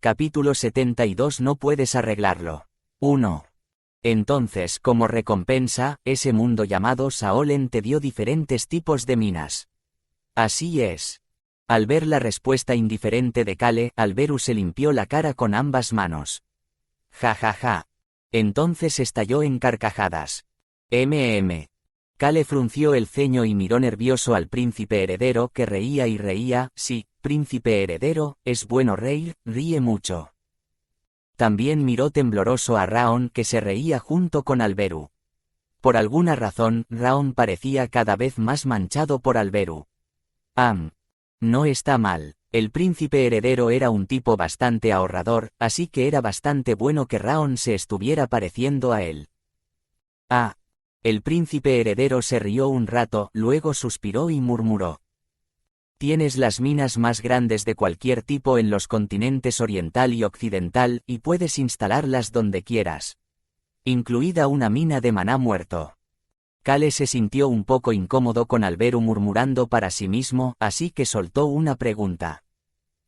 Capítulo 72. No puedes arreglarlo. 1. Entonces, como recompensa, ese mundo llamado Saolen te dio diferentes tipos de minas. Así es. Al ver la respuesta indiferente de Kale, Alberu se limpió la cara con ambas manos. Ja ja ja. Entonces estalló en carcajadas. Kale frunció el ceño y miró nervioso al príncipe heredero que reía y reía. Sí, príncipe heredero, es bueno reír, ríe mucho. También miró tembloroso a Raon que se reía junto con Alberu. Por alguna razón, Raon parecía cada vez más manchado por Alberu. No está mal. El príncipe heredero era un tipo bastante ahorrador, así que era bastante bueno que Raon se estuviera pareciendo a él. El príncipe heredero se rió un rato, luego suspiró y murmuró. Tienes las minas más grandes de cualquier tipo en los continentes oriental y occidental, y puedes instalarlas donde quieras. Incluida una mina de maná muerto. Kale se sintió un poco incómodo con Alberu murmurando para sí mismo, así que soltó una pregunta.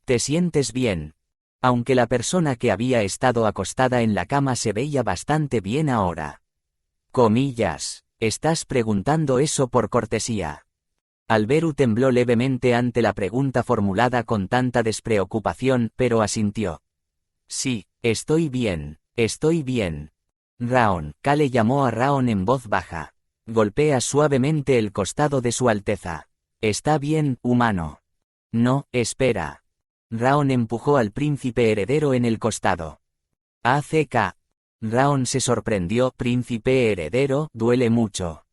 ¿Te sientes bien? Aunque la persona que había estado acostada en la cama se veía bastante bien ahora. Comillas, ¿estás preguntando eso por cortesía? Alberu tembló levemente ante la pregunta formulada con tanta despreocupación, pero asintió. Sí, estoy bien, estoy bien. Raon, Kale llamó a Raon en voz baja. Golpea suavemente el costado de su Alteza. Está bien, humano. No, espera. Raon empujó al príncipe heredero en el costado. ACK. Raon se sorprendió. Príncipe heredero, duele mucho.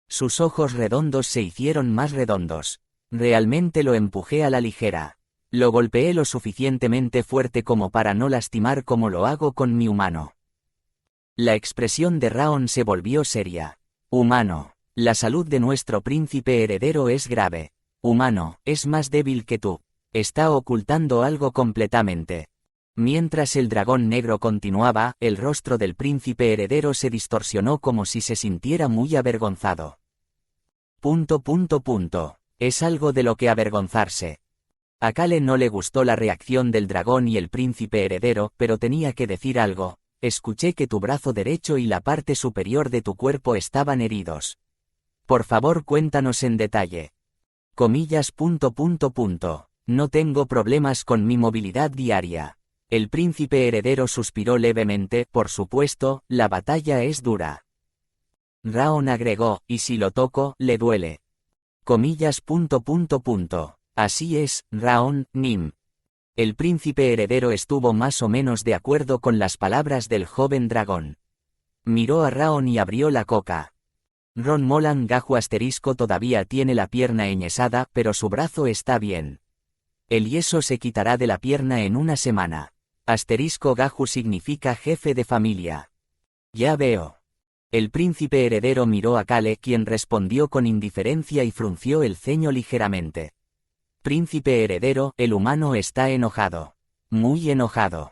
Sus ojos redondos se hicieron más redondos. Realmente lo empujé a la ligera. Lo golpeé lo suficientemente fuerte como para no lastimar como lo hago con mi humano. La expresión de Raon se volvió seria. Humano, la salud de nuestro príncipe heredero es grave. Humano, es más débil que tú. Está ocultando algo completamente. Mientras el dragón negro continuaba, el rostro del príncipe heredero se distorsionó como si se sintiera muy avergonzado. Es algo de lo que avergonzarse. A Kale no le gustó la reacción del dragón y el príncipe heredero, pero tenía que decir algo. Escuché que tu brazo derecho y la parte superior de tu cuerpo estaban heridos. Por favor, cuéntanos en detalle. Comillas. No tengo problemas con mi movilidad diaria. El príncipe heredero suspiró levemente. Por supuesto, la batalla es dura. Raon agregó, y si lo toco, le duele. Comillas. Así es, Raon, Nim. El príncipe heredero estuvo más o menos de acuerdo con las palabras del joven dragón. Miró a Raon y abrió la coca. Ron Molan Gaju * todavía tiene la pierna enyesada, pero su brazo está bien. El yeso se quitará de la pierna en una semana. Gaju significa jefe de familia. Ya veo. El príncipe heredero miró a Kale, quien respondió con indiferencia y frunció el ceño ligeramente. Príncipe heredero, el humano está enojado. Muy enojado.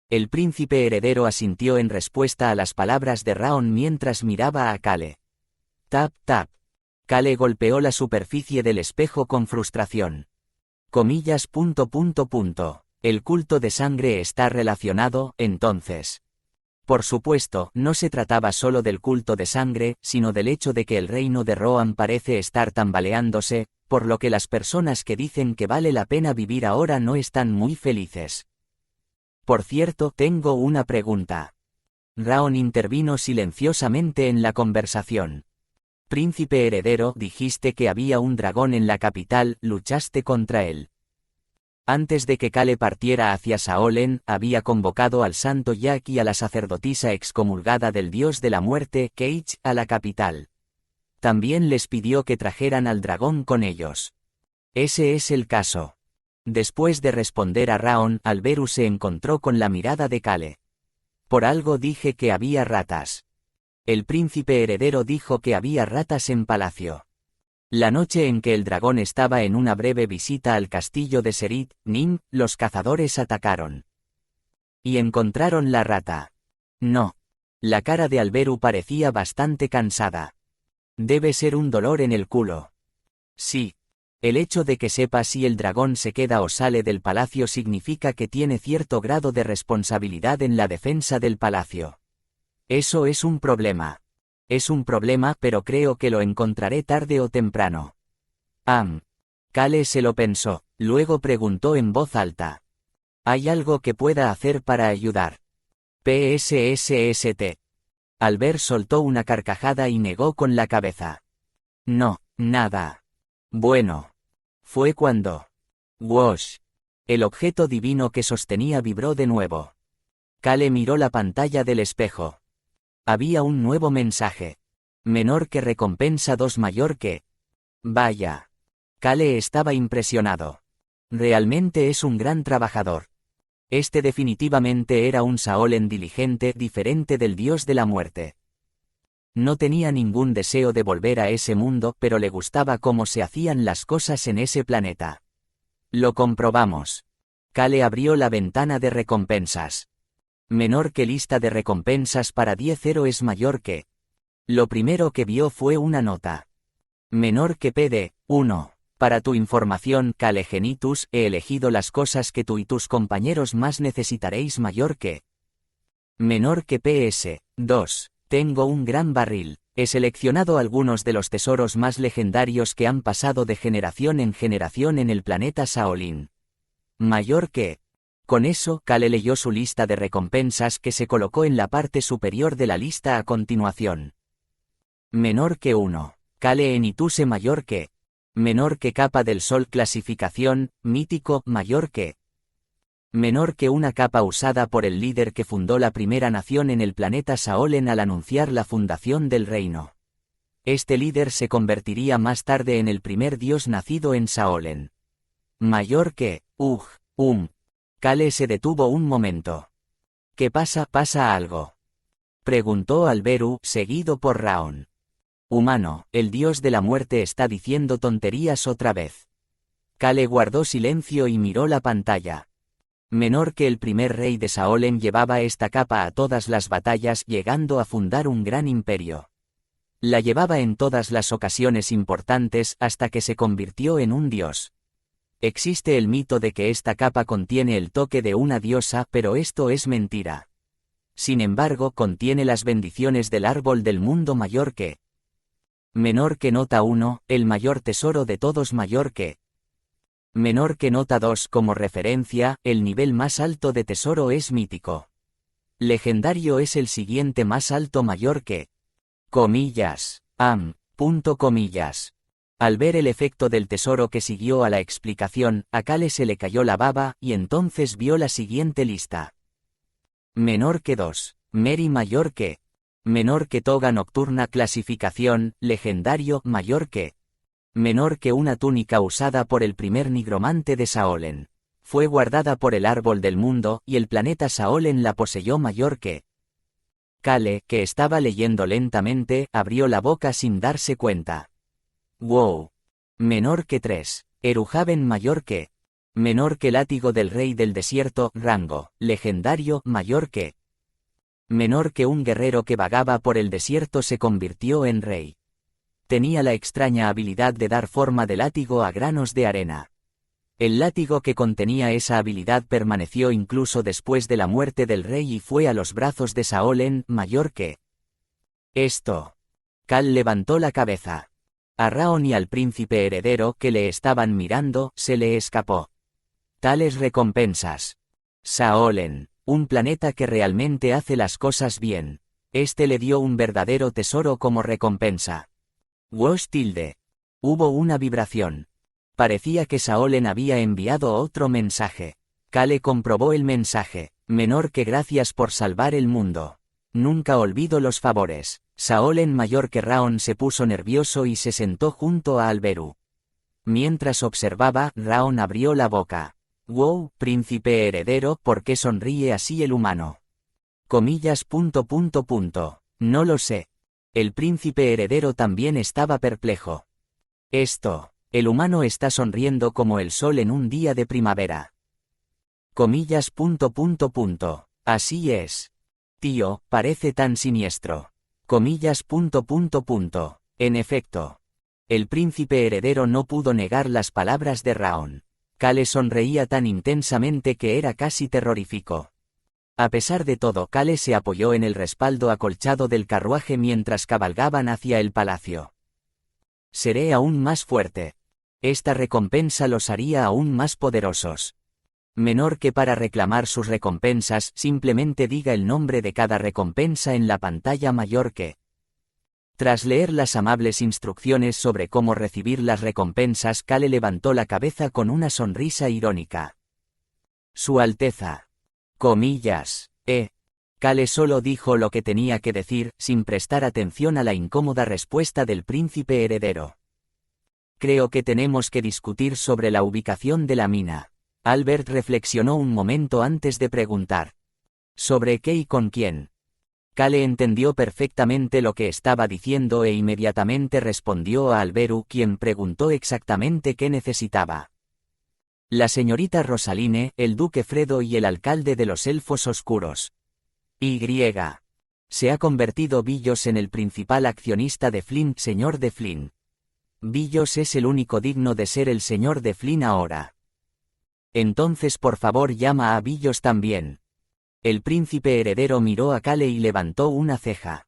El príncipe heredero asintió en respuesta a las palabras de Raon mientras miraba a Kale. Tap tap. Kale golpeó la superficie del espejo con frustración. Comillas. El culto de sangre está relacionado, entonces. Por supuesto, no se trataba solo del culto de sangre, sino del hecho de que el reino de Rohan parece estar tambaleándose, por lo que las personas que dicen que vale la pena vivir ahora no están muy felices. Por cierto, tengo una pregunta. Raon intervino silenciosamente en la conversación. Príncipe heredero, dijiste que había un dragón en la capital, luchaste contra él. Antes de que Kale partiera hacia Saolen, había convocado al santo Yak y a la sacerdotisa excomulgada del dios de la muerte, Keich, a la capital. También les pidió que trajeran al dragón con ellos. Ese es el caso. Después de responder a Raon, Alberu se encontró con la mirada de Kale. Por algo dije que había ratas. El príncipe heredero dijo que había ratas en palacio. La noche en que el dragón estaba en una breve visita al castillo de Serit, Nim, los cazadores atacaron. Y encontraron la rata. No. La cara de Alberu parecía bastante cansada. Debe ser un dolor en el culo. Sí. El hecho de que sepa si el dragón se queda o sale del palacio significa que tiene cierto grado de responsabilidad en la defensa del palacio. Eso es un problema. Es un problema, pero creo que lo encontraré tarde o temprano. Kale se lo pensó, luego preguntó en voz alta. ¿Hay algo que pueda hacer para ayudar? PSSST. Albert soltó una carcajada y negó con la cabeza. No, nada. Bueno. Fue cuando. Wosh. El objeto divino que sostenía vibró de nuevo. Kale miró la pantalla del espejo. Había un nuevo mensaje. Menor que recompensa 2 mayor que. Vaya. Kale estaba impresionado. Realmente es un gran trabajador. Este definitivamente era un Saolen diligente, diferente del dios de la muerte. No tenía ningún deseo de volver a ese mundo, pero le gustaba cómo se hacían las cosas en ese planeta. Lo comprobamos. Kale abrió la ventana de recompensas. Menor que lista de recompensas para 10 héroes mayor que. Lo primero que vio fue una nota. Menor que PD, 1. Para tu información, Kale Genitus, he elegido las cosas que tú y tus compañeros más necesitaréis mayor que. Menor que PS, 2. Tengo un gran barril. He seleccionado algunos de los tesoros más legendarios que han pasado de generación en generación en el planeta Shaolin. Mayor que. Con eso, Kale leyó su lista de recompensas que se colocó en la parte superior de la lista a continuación. Menor que 1. Kale Enituse mayor que. Menor que capa del sol clasificación, mítico, mayor que. Menor que una capa usada por el líder que fundó la primera nación en el planeta Shaolin al anunciar la fundación del reino. Este líder se convertiría más tarde en el primer dios nacido en Shaolin. Mayor que. Kale se detuvo un momento. ¿Qué pasa? ¿Pasa algo? Preguntó Alberu, seguido por Raon. Humano, el dios de la muerte está diciendo tonterías otra vez. Kale guardó silencio y miró la pantalla. Menor que el primer rey de Shaolin llevaba esta capa a todas las batallas, llegando a fundar un gran imperio. La llevaba en todas las ocasiones importantes hasta que se convirtió en un dios. Existe el mito de que esta capa contiene el toque de una diosa, pero esto es mentira. Sin embargo, contiene las bendiciones del árbol del mundo mayor que. Menor que nota 1, el mayor tesoro de todos mayor que. Menor que nota 2, como referencia, el nivel más alto de tesoro es mítico. Legendario es el siguiente más alto mayor que. Comillas. Comillas. Al ver el efecto del tesoro que siguió a la explicación, a Kale se le cayó la baba, y entonces vio la siguiente lista. Menor que 2. Meri mayor que. Menor que toga nocturna clasificación, legendario, mayor que. Menor que una túnica usada por el primer nigromante de Shaolin. Fue guardada por el árbol del mundo, y el planeta Shaolin la poseyó mayor que. Kale, que estaba leyendo lentamente, abrió la boca sin darse cuenta. Wow. Menor que 3. Eruhaven mayor que. Menor que látigo del rey del desierto, rango, legendario, mayor que. Menor que un guerrero que vagaba por el desierto se convirtió en rey. Tenía la extraña habilidad de dar forma de látigo a granos de arena. El látigo que contenía esa habilidad permaneció incluso después de la muerte del rey y fue a los brazos de Shaolin, mayor que. Esto. Kale levantó la cabeza. A Raon y al príncipe heredero que le estaban mirando, se le escapó. Tales recompensas. Shaolin, un planeta que realmente hace las cosas bien. Este le dio un verdadero tesoro como recompensa. Wosh tilde. Hubo una vibración. Parecía que Shaolin había enviado otro mensaje. Kale comprobó el mensaje. Menor que gracias por salvar el mundo. Nunca olvido los favores. Shaolin mayor que Raon se puso nervioso y se sentó junto a Alberu. Mientras observaba, Raon abrió la boca. Wow, príncipe heredero, ¿por qué sonríe así el humano? Comillas. No lo sé. El príncipe heredero también estaba perplejo. Esto. El humano está sonriendo como el sol en un día de primavera. Comillas. Así es. Tío, parece tan siniestro. Comillas. En efecto. El príncipe heredero no pudo negar las palabras de Raon. Kale sonreía tan intensamente que era casi terrorífico. A pesar de todo, Kale se apoyó en el respaldo acolchado del carruaje mientras cabalgaban hacia el palacio. Seré aún más fuerte. Esta recompensa los haría aún más poderosos. Menor que para reclamar sus recompensas, simplemente diga el nombre de cada recompensa en la pantalla mayor que. Tras leer las amables instrucciones sobre cómo recibir las recompensas, Kale levantó la cabeza con una sonrisa irónica. Su Alteza. Comillas. Kale solo dijo lo que tenía que decir, sin prestar atención a la incómoda respuesta del príncipe heredero. Creo que tenemos que discutir sobre la ubicación de la mina. Albert reflexionó un momento antes de preguntar. ¿Sobre qué y con quién? Kale entendió perfectamente lo que estaba diciendo e inmediatamente respondió a Alberu, quien preguntó exactamente qué necesitaba. La señorita Rosaline, el duque Fredo y el alcalde de los Elfos Oscuros. Se ha convertido Billos en el principal accionista de Flynn, señor de Flynn. Billos es el único digno de ser el señor de Flynn ahora. Entonces por favor llama a Billos también. El príncipe heredero miró a Kale y levantó una ceja.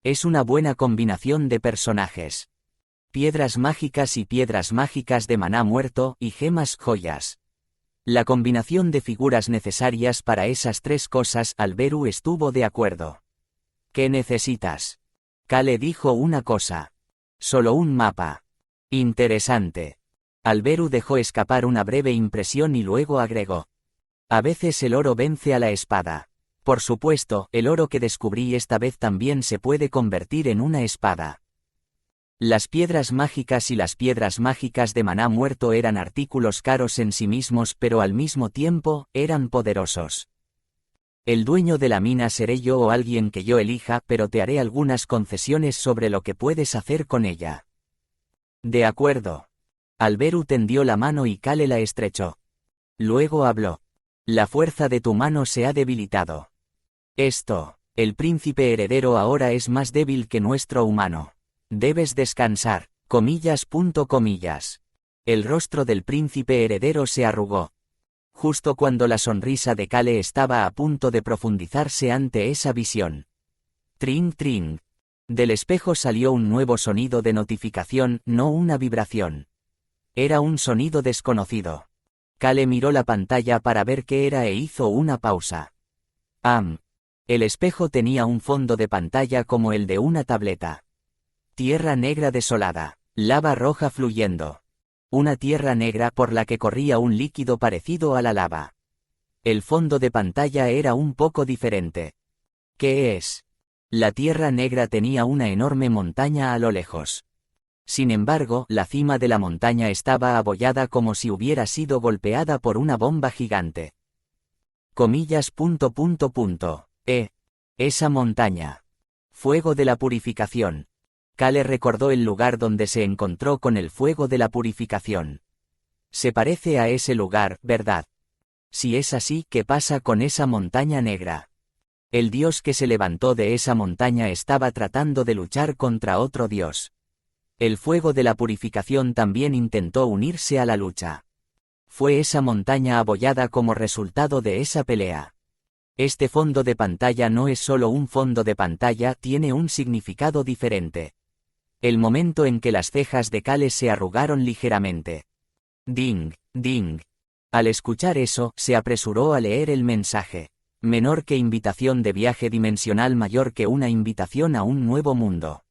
Es una buena combinación de personajes. Piedras mágicas y piedras mágicas de maná muerto y gemas joyas. La combinación de figuras necesarias para esas tres cosas, Alberu estuvo de acuerdo. ¿Qué necesitas? Kale dijo una cosa. Solo un mapa. Interesante. Alberu dejó escapar una breve impresión y luego agregó. A veces el oro vence a la espada. Por supuesto, el oro que descubrí esta vez también se puede convertir en una espada. Las piedras mágicas y las piedras mágicas de maná muerto eran artículos caros en sí mismos, pero al mismo tiempo, eran poderosos. El dueño de la mina seré yo o alguien que yo elija, pero te haré algunas concesiones sobre lo que puedes hacer con ella. De acuerdo. Alberu tendió la mano y Kale la estrechó. Luego habló. La fuerza de tu mano se ha debilitado. El príncipe heredero ahora es más débil que nuestro humano. Debes descansar, comillas. El rostro del príncipe heredero se arrugó. Justo cuando la sonrisa de Kale estaba a punto de profundizarse ante esa visión. Tring tring. Del espejo salió un nuevo sonido de notificación, no una vibración. Era un sonido desconocido. Kale miró la pantalla para ver qué era e hizo una pausa. El espejo tenía un fondo de pantalla como el de una tableta. Tierra negra desolada, lava roja fluyendo. Una tierra negra por la que corría un líquido parecido a la lava. El fondo de pantalla era un poco diferente. ¿Qué es? La tierra negra tenía una enorme montaña a lo lejos. Sin embargo, la cima de la montaña estaba abollada como si hubiera sido golpeada por una bomba gigante. Comillas. Esa montaña. Fuego de la purificación. Kale recordó el lugar donde se encontró con el fuego de la purificación. Se parece a ese lugar, ¿verdad? Si es así, ¿qué pasa con esa montaña negra? El dios que se levantó de esa montaña estaba tratando de luchar contra otro dios. El fuego de la purificación también intentó unirse a la lucha. Fue esa montaña abollada como resultado de esa pelea. Este fondo de pantalla no es solo un fondo de pantalla, tiene un significado diferente. El momento en que las cejas de Kale se arrugaron ligeramente. Ding, ding. Al escuchar eso, se apresuró a leer el mensaje. Menor que invitación de viaje dimensional, mayor que una invitación a un nuevo mundo.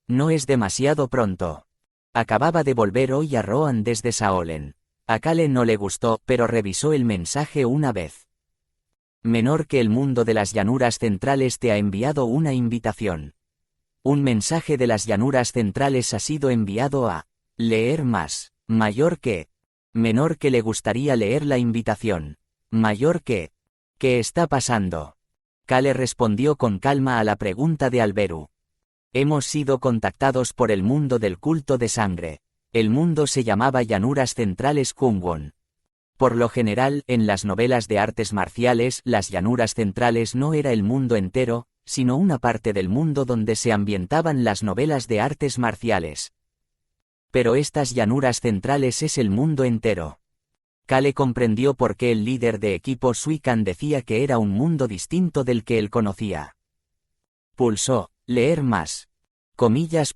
No es demasiado pronto. Acababa de volver hoy a Rohan desde Saolen. A Kale no le gustó, pero revisó el mensaje una vez. Menor que el mundo de las llanuras centrales te ha enviado una invitación. Un mensaje de las llanuras centrales ha sido enviado a leer más. Mayor que. Menor que le gustaría leer la invitación. Mayor que. ¿Qué está pasando? Kale respondió con calma a la pregunta de Alberu. Hemos sido contactados por el mundo del culto de sangre. El mundo se llamaba Llanuras Centrales Kungwon. Por lo general, en las novelas de artes marciales, las llanuras centrales no era el mundo entero, sino una parte del mundo donde se ambientaban las novelas de artes marciales. Pero estas llanuras centrales es el mundo entero. Kale comprendió por qué el líder de equipo Suican decía que era un mundo distinto del que él conocía. Pulsó, leer más. Comillas.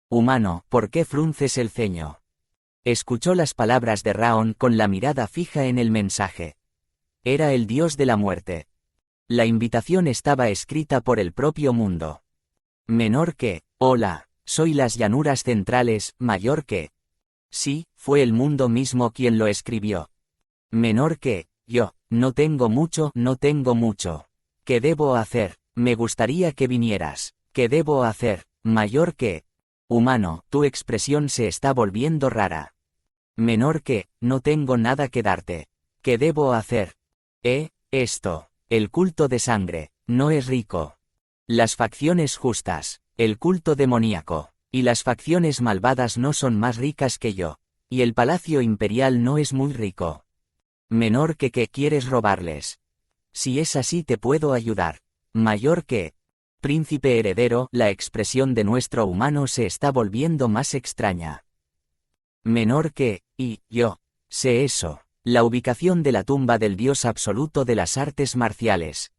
Humano, ¿por qué frunces el ceño? Escuchó las palabras de Raon con la mirada fija en el mensaje. Era el dios de la muerte. La invitación estaba escrita por el propio mundo. Menor que, hola, soy las llanuras centrales, mayor que. Sí, fue el mundo mismo quien lo escribió. Menor que, yo, no tengo mucho. ¿Qué debo hacer? Me gustaría que vinieras. ¿Qué debo hacer? Mayor que. Humano, tu expresión se está volviendo rara. Menor que, no tengo nada que darte. ¿Qué debo hacer? Esto. El culto de sangre, no es rico. Las facciones justas, el culto demoníaco, y las facciones malvadas no son más ricas que yo. Y el palacio imperial no es muy rico. Menor que quieres robarles. Si es así te puedo ayudar. Mayor que. Príncipe heredero, la expresión de nuestro humano se está volviendo más extraña. Menor que, y yo, sé eso. La ubicación de la tumba del dios absoluto de las artes marciales.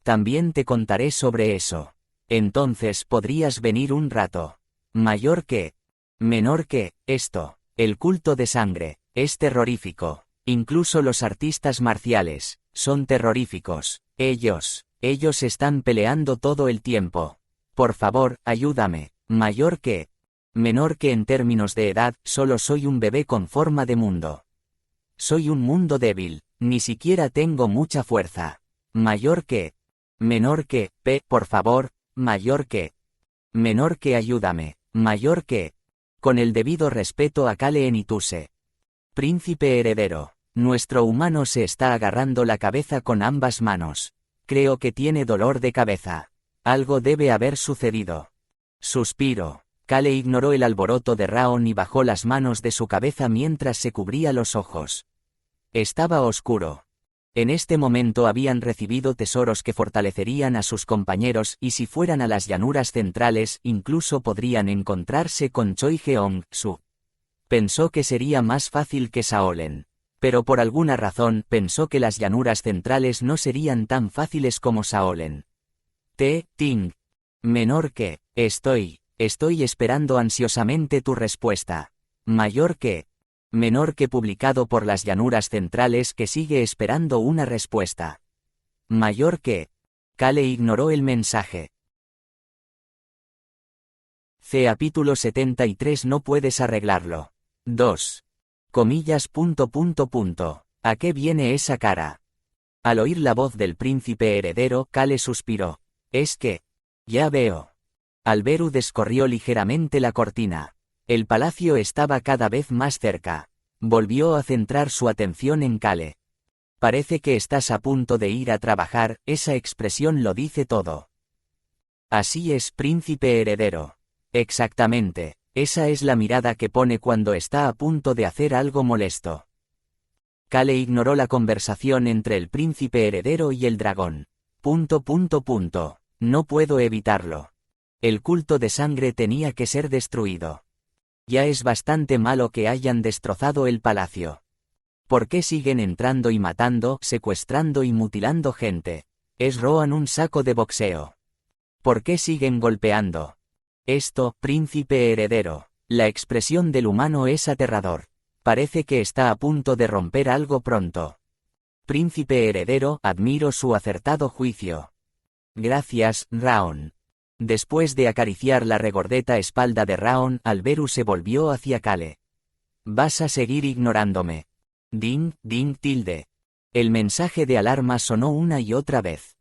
También te contaré sobre eso. Entonces podrías venir un rato. Mayor que. Menor que, esto. El culto de sangre, es terrorífico. Incluso los artistas marciales, son terroríficos. Ellos están peleando todo el tiempo. Por favor, ayúdame. Mayor que. Menor que en términos de edad, solo soy un bebé con forma de mundo. Soy un mundo débil, ni siquiera tengo mucha fuerza. Mayor que. Menor que, por favor, mayor que. Menor que ayúdame, mayor que. Con el debido respeto a Kale Enituse. Príncipe heredero, nuestro humano se está agarrando la cabeza con ambas manos. Creo que tiene dolor de cabeza. Algo debe haber sucedido. Suspiro. Kale ignoró el alboroto de Raon y bajó las manos de su cabeza mientras se cubría los ojos. Estaba oscuro. En este momento habían recibido tesoros que fortalecerían a sus compañeros y si fueran a las llanuras centrales incluso podrían encontrarse con Choi Jeong-su. Pensó que sería más fácil que Saolen. Pero por alguna razón pensó que las llanuras centrales no serían tan fáciles como Saolen. Ting. Menor que, estoy esperando ansiosamente tu respuesta. Mayor que. Menor que publicado por las llanuras centrales que sigue esperando una respuesta. Mayor que. Kale ignoró el mensaje. Capítulo 73 No puedes arreglarlo. 2. Comillas. ¿A qué viene esa cara? Al oír la voz del príncipe heredero, Kale suspiró. Es que. Ya veo. Alberu descorrió ligeramente la cortina. El palacio estaba cada vez más cerca. Volvió a centrar su atención en Kale. Parece que estás a punto de ir a trabajar, esa expresión lo dice todo. Así es, príncipe heredero. Exactamente, esa es la mirada que pone cuando está a punto de hacer algo molesto. Kale ignoró la conversación entre el príncipe heredero y el dragón. No puedo evitarlo. El culto de sangre tenía que ser destruido. Ya es bastante malo que hayan destrozado el palacio. ¿Por qué siguen entrando y matando, secuestrando y mutilando gente? ¿Es Rohan un saco de boxeo? ¿Por qué siguen golpeando? Esto, príncipe heredero, la expresión del humano es aterrador. Parece que está a punto de romper algo pronto. Príncipe heredero, admiro su acertado juicio. Gracias, Raon. Después de acariciar la regordeta espalda de Raon, Alberu se volvió hacia Kale. ¿Vas a seguir ignorándome? Ding, tilde. El mensaje de alarma sonó una y otra vez.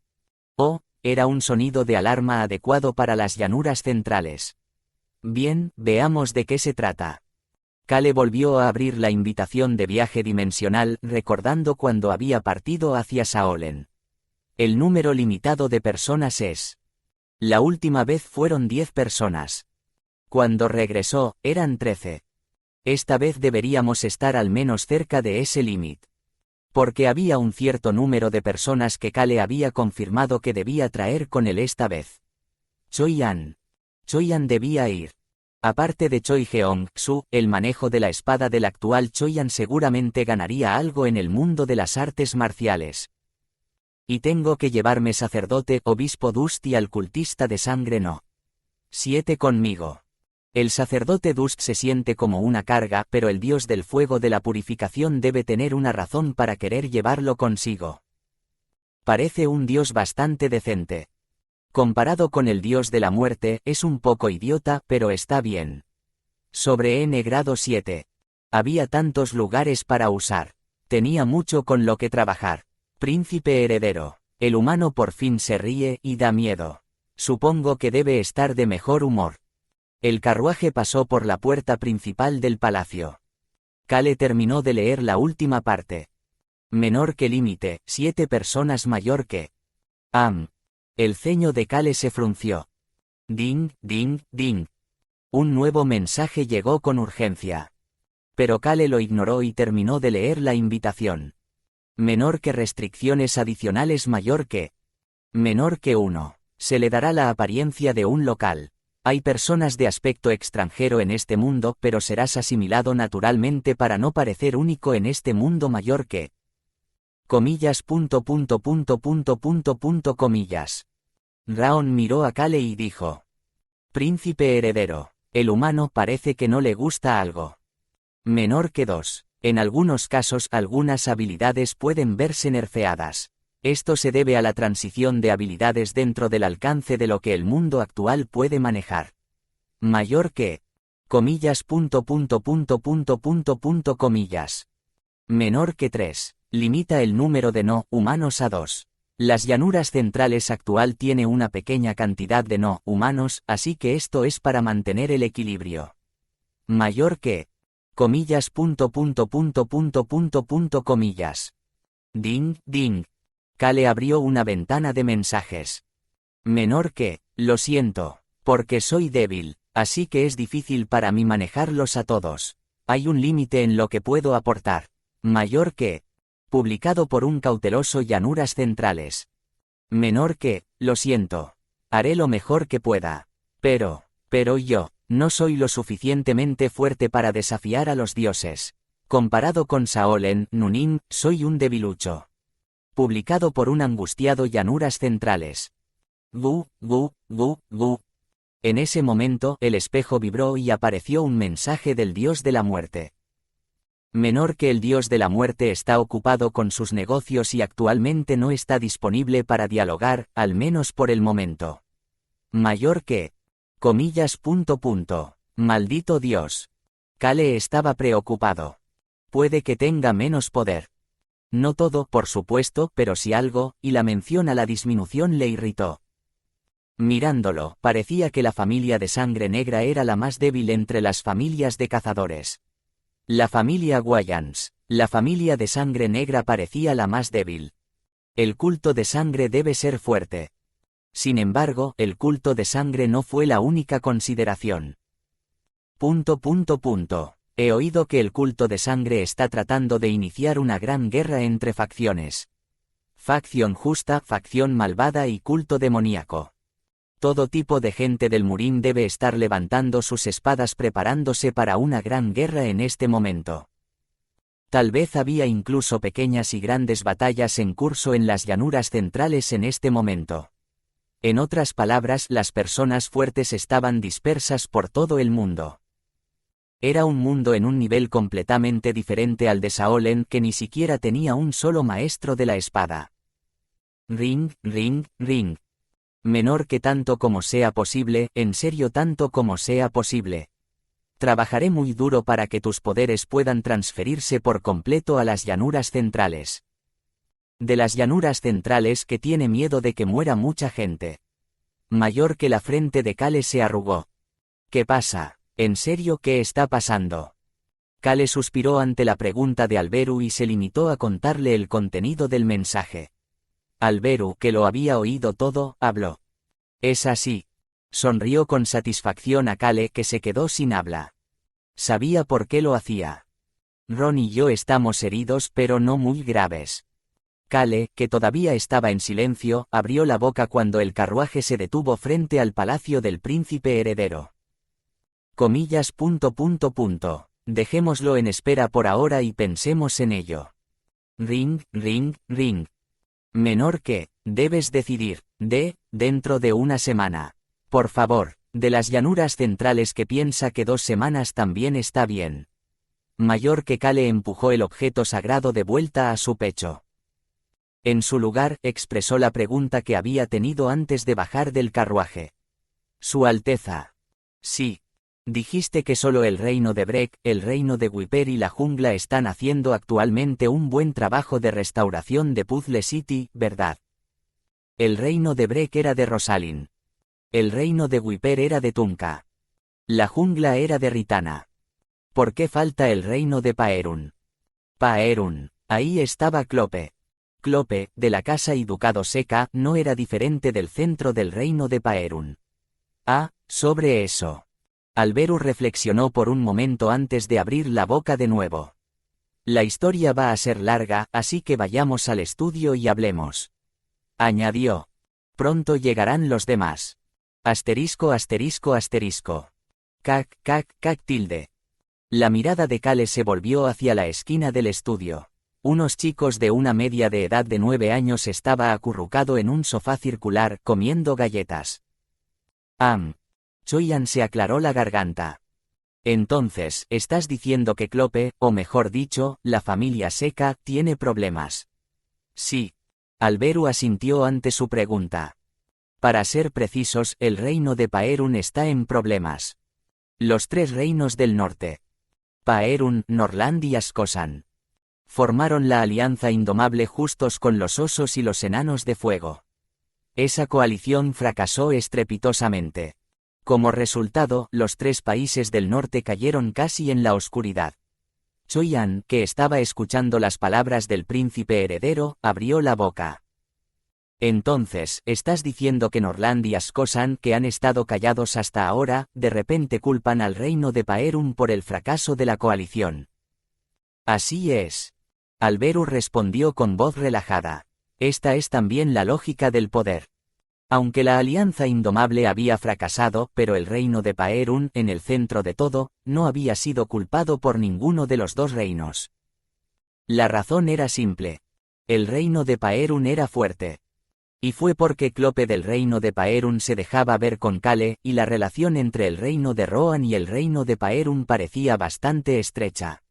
Oh, era un sonido de alarma adecuado para las llanuras centrales. Bien, veamos de qué se trata. Kale volvió a abrir la invitación de viaje dimensional, recordando cuando había partido hacia Saolen. El número limitado de personas es. La última vez fueron 10 personas. Cuando regresó, eran 13. Esta vez deberíamos estar al menos cerca de ese límite. Porque había un cierto número de personas que Kale había confirmado que debía traer con él esta vez. Choi-an debía ir. Aparte de Choi Jeong-su, el manejo de la espada del actual Choyan seguramente ganaría algo en el mundo de las artes marciales. Y tengo que llevarme sacerdote, obispo Dust y al cultista de sangre no. 7 conmigo. El sacerdote Dust se siente como una carga, pero el dios del fuego de la purificación debe tener una razón para querer llevarlo consigo. Parece un dios bastante decente. Comparado con el dios de la muerte, es un poco idiota, pero está bien. Sobre grado 7. Había tantos lugares para usar. Tenía mucho con lo que trabajar. Príncipe heredero. El humano por fin se ríe y da miedo. Supongo que debe estar de mejor humor. El carruaje pasó por la puerta principal del palacio. Kale terminó de leer la última parte. Menor que límite, 7 personas mayor que. El ceño de Kale se frunció. Ding, ding, ding. Un nuevo mensaje llegó con urgencia. Pero Kale lo ignoró y terminó de leer la invitación. Menor que restricciones adicionales mayor que. Menor que 1. Se le dará la apariencia de un local. Hay personas de aspecto extranjero en este mundo, pero serás asimilado naturalmente para no parecer único en este mundo mayor que. Comillas. Comillas. Raon miró a Kale y dijo. Príncipe heredero. El humano parece que no le gusta algo. Menor que 2. En algunos casos algunas habilidades pueden verse nerfeadas. Esto se debe a la transición de habilidades dentro del alcance de lo que el mundo actual puede manejar. Mayor que. Comillas. Comillas. Menor que 3. Limita el número de no humanos a 2. Las llanuras centrales actual tiene una pequeña cantidad de no humanos, así que esto es para mantener el equilibrio. Mayor que. Comillas. Comillas. Ding, ding. Kale abrió una ventana de mensajes. Menor que. Lo siento, porque soy débil, así que es difícil para mí manejarlos a todos. Hay un límite en lo que puedo aportar. Mayor que. Publicado por un cauteloso llanuras centrales. Menor que. Lo siento. Haré lo mejor que pueda. Pero yo. No soy lo suficientemente fuerte para desafiar a los dioses. Comparado con Saolen, Nunin, soy un debilucho. Publicado por un angustiado llanuras centrales. Gu. En ese momento, el espejo vibró y apareció un mensaje del dios de la muerte. Menor que el dios de la muerte está ocupado con sus negocios y actualmente no está disponible para dialogar, al menos por el momento. Mayor que. Comillas. Maldito Dios. Kale estaba preocupado. Puede que tenga menos poder. No todo, por supuesto, pero sí algo, y la mención a la disminución le irritó. Mirándolo, parecía que la familia de sangre negra era la más débil entre las familias de cazadores. La familia Wayans, la familia de sangre negra parecía la más débil. El culto de sangre debe ser fuerte. Sin embargo, el culto de sangre no fue la única consideración. He oído que el culto de sangre está tratando de iniciar una gran guerra entre facciones. Facción justa, facción malvada y culto demoníaco. Todo tipo de gente del Murín debe estar levantando sus espadas preparándose para una gran guerra en este momento. Tal vez había incluso pequeñas y grandes batallas en curso en las llanuras centrales en este momento. En otras palabras, las personas fuertes estaban dispersas por todo el mundo. Era un mundo en un nivel completamente diferente al de Saolen, que ni siquiera tenía un solo maestro de la espada. Ring. Menor que tanto como sea posible, en serio tanto como sea posible. Trabajaré muy duro para que tus poderes puedan transferirse por completo a las llanuras centrales. De las llanuras centrales que tiene miedo de que muera mucha gente. Mayor que la frente de Kale se arrugó. ¿Qué pasa? ¿En serio qué está pasando? Kale suspiró ante la pregunta de Alberu y se limitó a contarle el contenido del mensaje. Alberu, que lo había oído todo, habló. Es así. Sonrió con satisfacción a Kale, que se quedó sin habla. Sabía por qué lo hacía. Ron y yo estamos heridos, pero no muy graves. Kale, que todavía estaba en silencio, abrió la boca cuando el carruaje se detuvo frente al palacio del príncipe heredero. Comillas. Dejémoslo en espera por ahora y pensemos en ello. Ring, ring, ring. Menor que, debes decidir, dentro de una semana. Por favor, de las llanuras centrales que piensa que 2 semanas también está bien. Mayor que Kale empujó el objeto sagrado de vuelta a su pecho. En su lugar, expresó la pregunta que había tenido antes de bajar del carruaje. Su Alteza. Sí. Dijiste que solo el reino de Breck, el reino de Wiper y la jungla están haciendo actualmente un buen trabajo de restauración de Puzzle City, ¿verdad? El reino de Breck era de Rosalind. El reino de Wiper era de Tunka. La jungla era de Ritana. ¿Por qué falta el reino de Paerun? Paerun. Ahí estaba Clope. Clope, de la casa y ducado Seca, no era diferente del centro del reino de Paerun. Ah, sobre eso. Alberu reflexionó por un momento antes de abrir la boca de nuevo. La historia va a ser larga, así que vayamos al estudio y hablemos. Añadió. Pronto llegarán los demás. Asterisco. Cac, tilde. La mirada de Kale se volvió hacia la esquina del estudio. Unos chicos de una media de edad de 9 años estaba acurrucado en un sofá circular, comiendo galletas. Choyan se aclaró la garganta. Entonces, estás diciendo que Clope, o mejor dicho, la familia Seca, tiene problemas. Sí. Alberu asintió ante su pregunta. Para ser precisos, el reino de Paerun está en problemas. Los 3 reinos del norte. Paerun, Norland y Askosan. Formaron la alianza indomable justos con los osos y los enanos de fuego. Esa coalición fracasó estrepitosamente. Como resultado, los 3 países del norte cayeron casi en la oscuridad. Choyan, que estaba escuchando las palabras del príncipe heredero, abrió la boca. Entonces, ¿estás diciendo que Norland y Askosan, que han estado callados hasta ahora, de repente culpan al reino de Paerun por el fracaso de la coalición? Así es. Alberu respondió con voz relajada. Esta es también la lógica del poder. Aunque la alianza indomable había fracasado, pero el reino de Paerun, en el centro de todo, no había sido culpado por ninguno de los 2 reinos. La razón era simple. El reino de Paerun era fuerte. Y fue porque Clope del reino de Paerun se dejaba ver con Kale, y la relación entre el reino de Rohan y el reino de Paerun parecía bastante estrecha.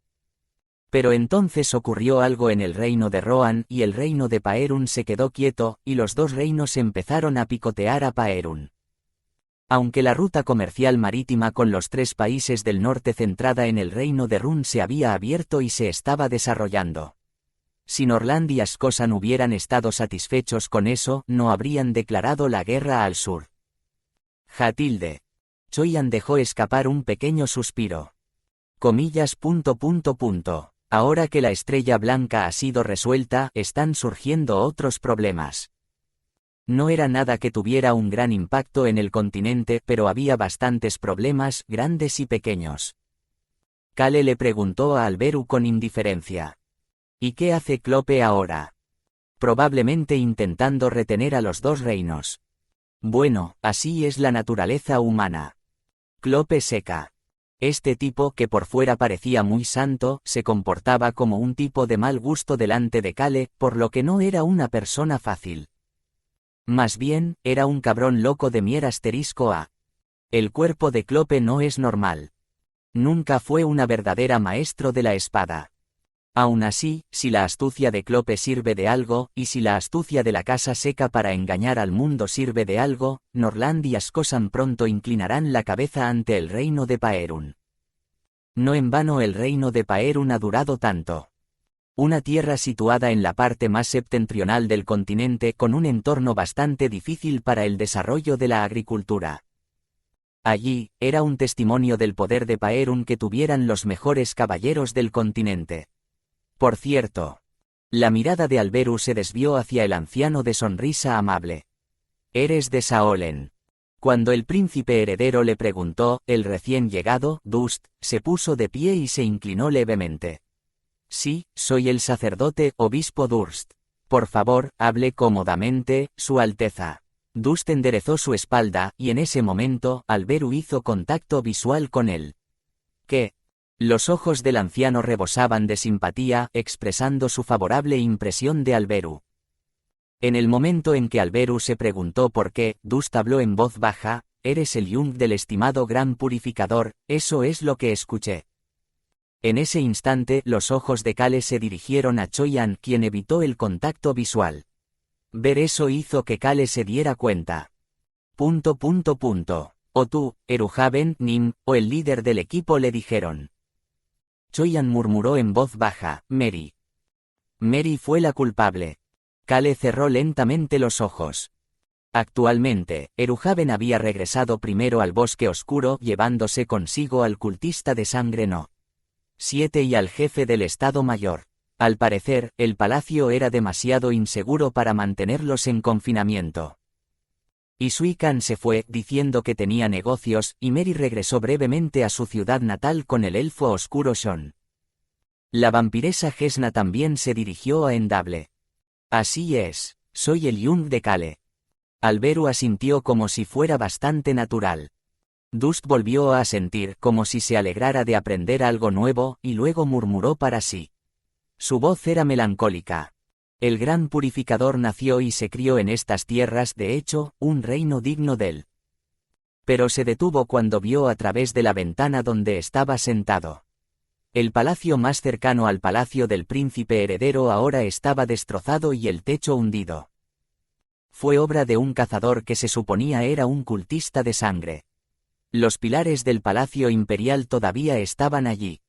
Pero entonces ocurrió algo en el reino de Rohan, y el reino de Paerun se quedó quieto, y los 2 reinos empezaron a picotear a Paerun. Aunque la ruta comercial marítima con los 3 países del norte centrada en el reino de Run se había abierto y se estaba desarrollando. Si Norland y Askosan hubieran estado satisfechos con eso, no habrían declarado la guerra al sur. Jatilde. Choyan dejó escapar un pequeño suspiro. Comillas. Ahora que la estrella blanca ha sido resuelta, están surgiendo otros problemas. No era nada que tuviera un gran impacto en el continente, pero había bastantes problemas, grandes y pequeños. Kale le preguntó a Alberu con indiferencia. ¿Y qué hace Clope ahora? Probablemente intentando retener a los 2 reinos. Bueno, así es la naturaleza humana. Clope Seca. Este tipo, que por fuera parecía muy santo, se comportaba como un tipo de mal gusto delante de Kale, por lo que no era una persona fácil. Más bien, era un cabrón loco de mier *a. El cuerpo de Clope no es normal. Nunca fue una verdadera maestro de la espada. Aún así, si la astucia de Clope sirve de algo, y si la astucia de la casa Seca para engañar al mundo sirve de algo, Norland y Askosan pronto inclinarán la cabeza ante el reino de Paerun. No en vano el reino de Paerun ha durado tanto. Una tierra situada en la parte más septentrional del continente con un entorno bastante difícil para el desarrollo de la agricultura. Allí, era un testimonio del poder de Paerun que tuvieran los mejores caballeros del continente. Por cierto. La mirada de Alberu se desvió hacia el anciano de sonrisa amable. Eres de Saolen. Cuando el príncipe heredero le preguntó, el recién llegado, Dust, se puso de pie y se inclinó levemente. Sí, soy el sacerdote, obispo Durst. Por favor, hable cómodamente, Su Alteza. Dust enderezó su espalda, y en ese momento, Alberu hizo contacto visual con él. ¿Qué? Los ojos del anciano rebosaban de simpatía, expresando su favorable impresión de Alberu. En el momento en que Alberu se preguntó por qué, Dust habló en voz baja: «Eres el Jung del estimado Gran Purificador, eso es lo que escuché». En ese instante, los ojos de Kale se dirigieron a Choyan, quien evitó el contacto visual. Ver eso hizo que Kale se diera cuenta. O tú, Eruhaven, Nim, o el líder del equipo le dijeron. Choyan murmuró en voz baja: Mary. Mary fue la culpable. Kale cerró lentamente los ojos. Actualmente, Eruhaven había regresado primero al bosque oscuro, llevándose consigo al cultista de sangre No. 7 y al jefe del Estado Mayor. Al parecer, el palacio era demasiado inseguro para mantenerlos en confinamiento. Y Sui Khan se fue, diciendo que tenía negocios, y Mary regresó brevemente a su ciudad natal con el elfo oscuro Shon. La vampiresa Gesna también se dirigió a Endable. Así es, soy el Jung de Kale. Alberu asintió como si fuera bastante natural. Dust volvió a asentir, como si se alegrara de aprender algo nuevo, y luego murmuró para sí. Su voz era melancólica. El Gran Purificador nació y se crió en estas tierras, de hecho, un reino digno de él. Pero se detuvo cuando vio a través de la ventana donde estaba sentado. El palacio más cercano al palacio del príncipe heredero ahora estaba destrozado y el techo hundido. Fue obra de un cazador que se suponía era un cultista de sangre. Los pilares del palacio imperial todavía estaban allí.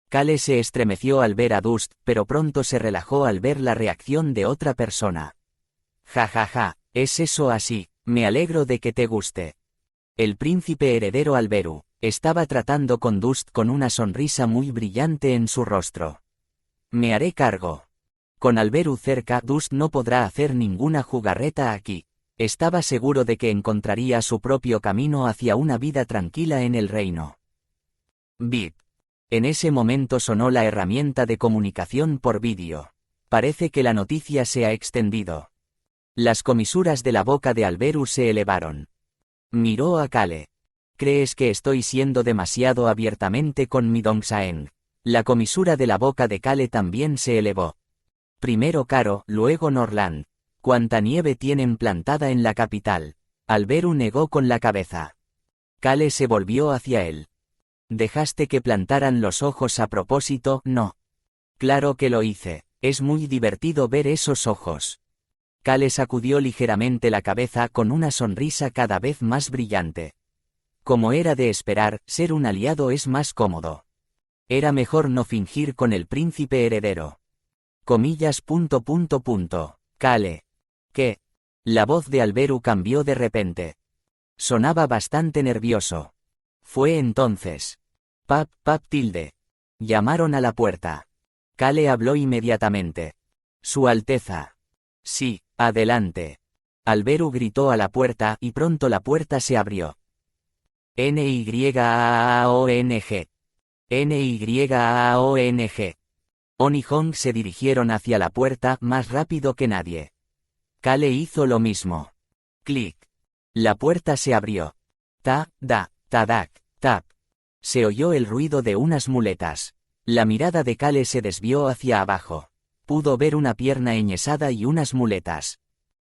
Kale se estremeció al ver a Dust, pero pronto se relajó al ver la reacción de otra persona. Ja ja ja, ¿es eso así? Me alegro de que te guste. El príncipe heredero Alberu estaba tratando con Dust con una sonrisa muy brillante en su rostro. Me haré cargo. Con Alberu cerca, Dust no podrá hacer ninguna jugarreta aquí. Estaba seguro de que encontraría su propio camino hacia una vida tranquila en el reino. Bip. En ese momento sonó la herramienta de comunicación por vídeo. Parece que la noticia se ha extendido. Las comisuras de la boca de Alberu se elevaron. Miró a Kale. ¿Crees que estoy siendo demasiado abiertamente con mi Dongsaeng? La comisura de la boca de Kale también se elevó. Primero Caro, luego Norland. ¿Cuánta nieve tienen plantada en la capital? Alberu negó con la cabeza. Kale se volvió hacia él. ¿Dejaste que plantaran los ojos a propósito? No. Claro que lo hice. Es muy divertido ver esos ojos. Kale sacudió ligeramente la cabeza con una sonrisa cada vez más brillante. Como era de esperar, ser un aliado es más cómodo. Era mejor no fingir con el príncipe heredero. Comillas. Kale. ¿Qué? La voz de Alberu cambió de repente. Sonaba bastante nervioso. Fue entonces. Pap tilde. Llamaron a la puerta. Kale habló inmediatamente. Su Alteza. Sí, adelante. Alberu gritó a la puerta y pronto la puerta se abrió. Nyaong. Nyaong. On y Hong se dirigieron hacia la puerta más rápido que nadie. Kale hizo lo mismo. Clic. La puerta se abrió. Tadak, tap. Se oyó el ruido de unas muletas. La mirada de Kale se desvió hacia abajo. Pudo ver una pierna enyesada y unas muletas.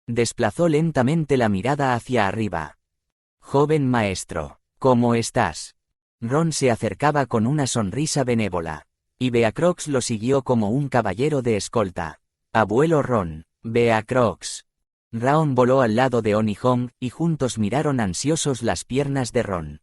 Desplazó lentamente la mirada hacia arriba. Joven maestro, ¿cómo estás? Ron se acercaba con una sonrisa benévola. Y Beacrox lo siguió como un caballero de escolta. Abuelo Ron, Beacrox. Raon voló al lado de On y Hong, y juntos miraron ansiosos las piernas de Ron.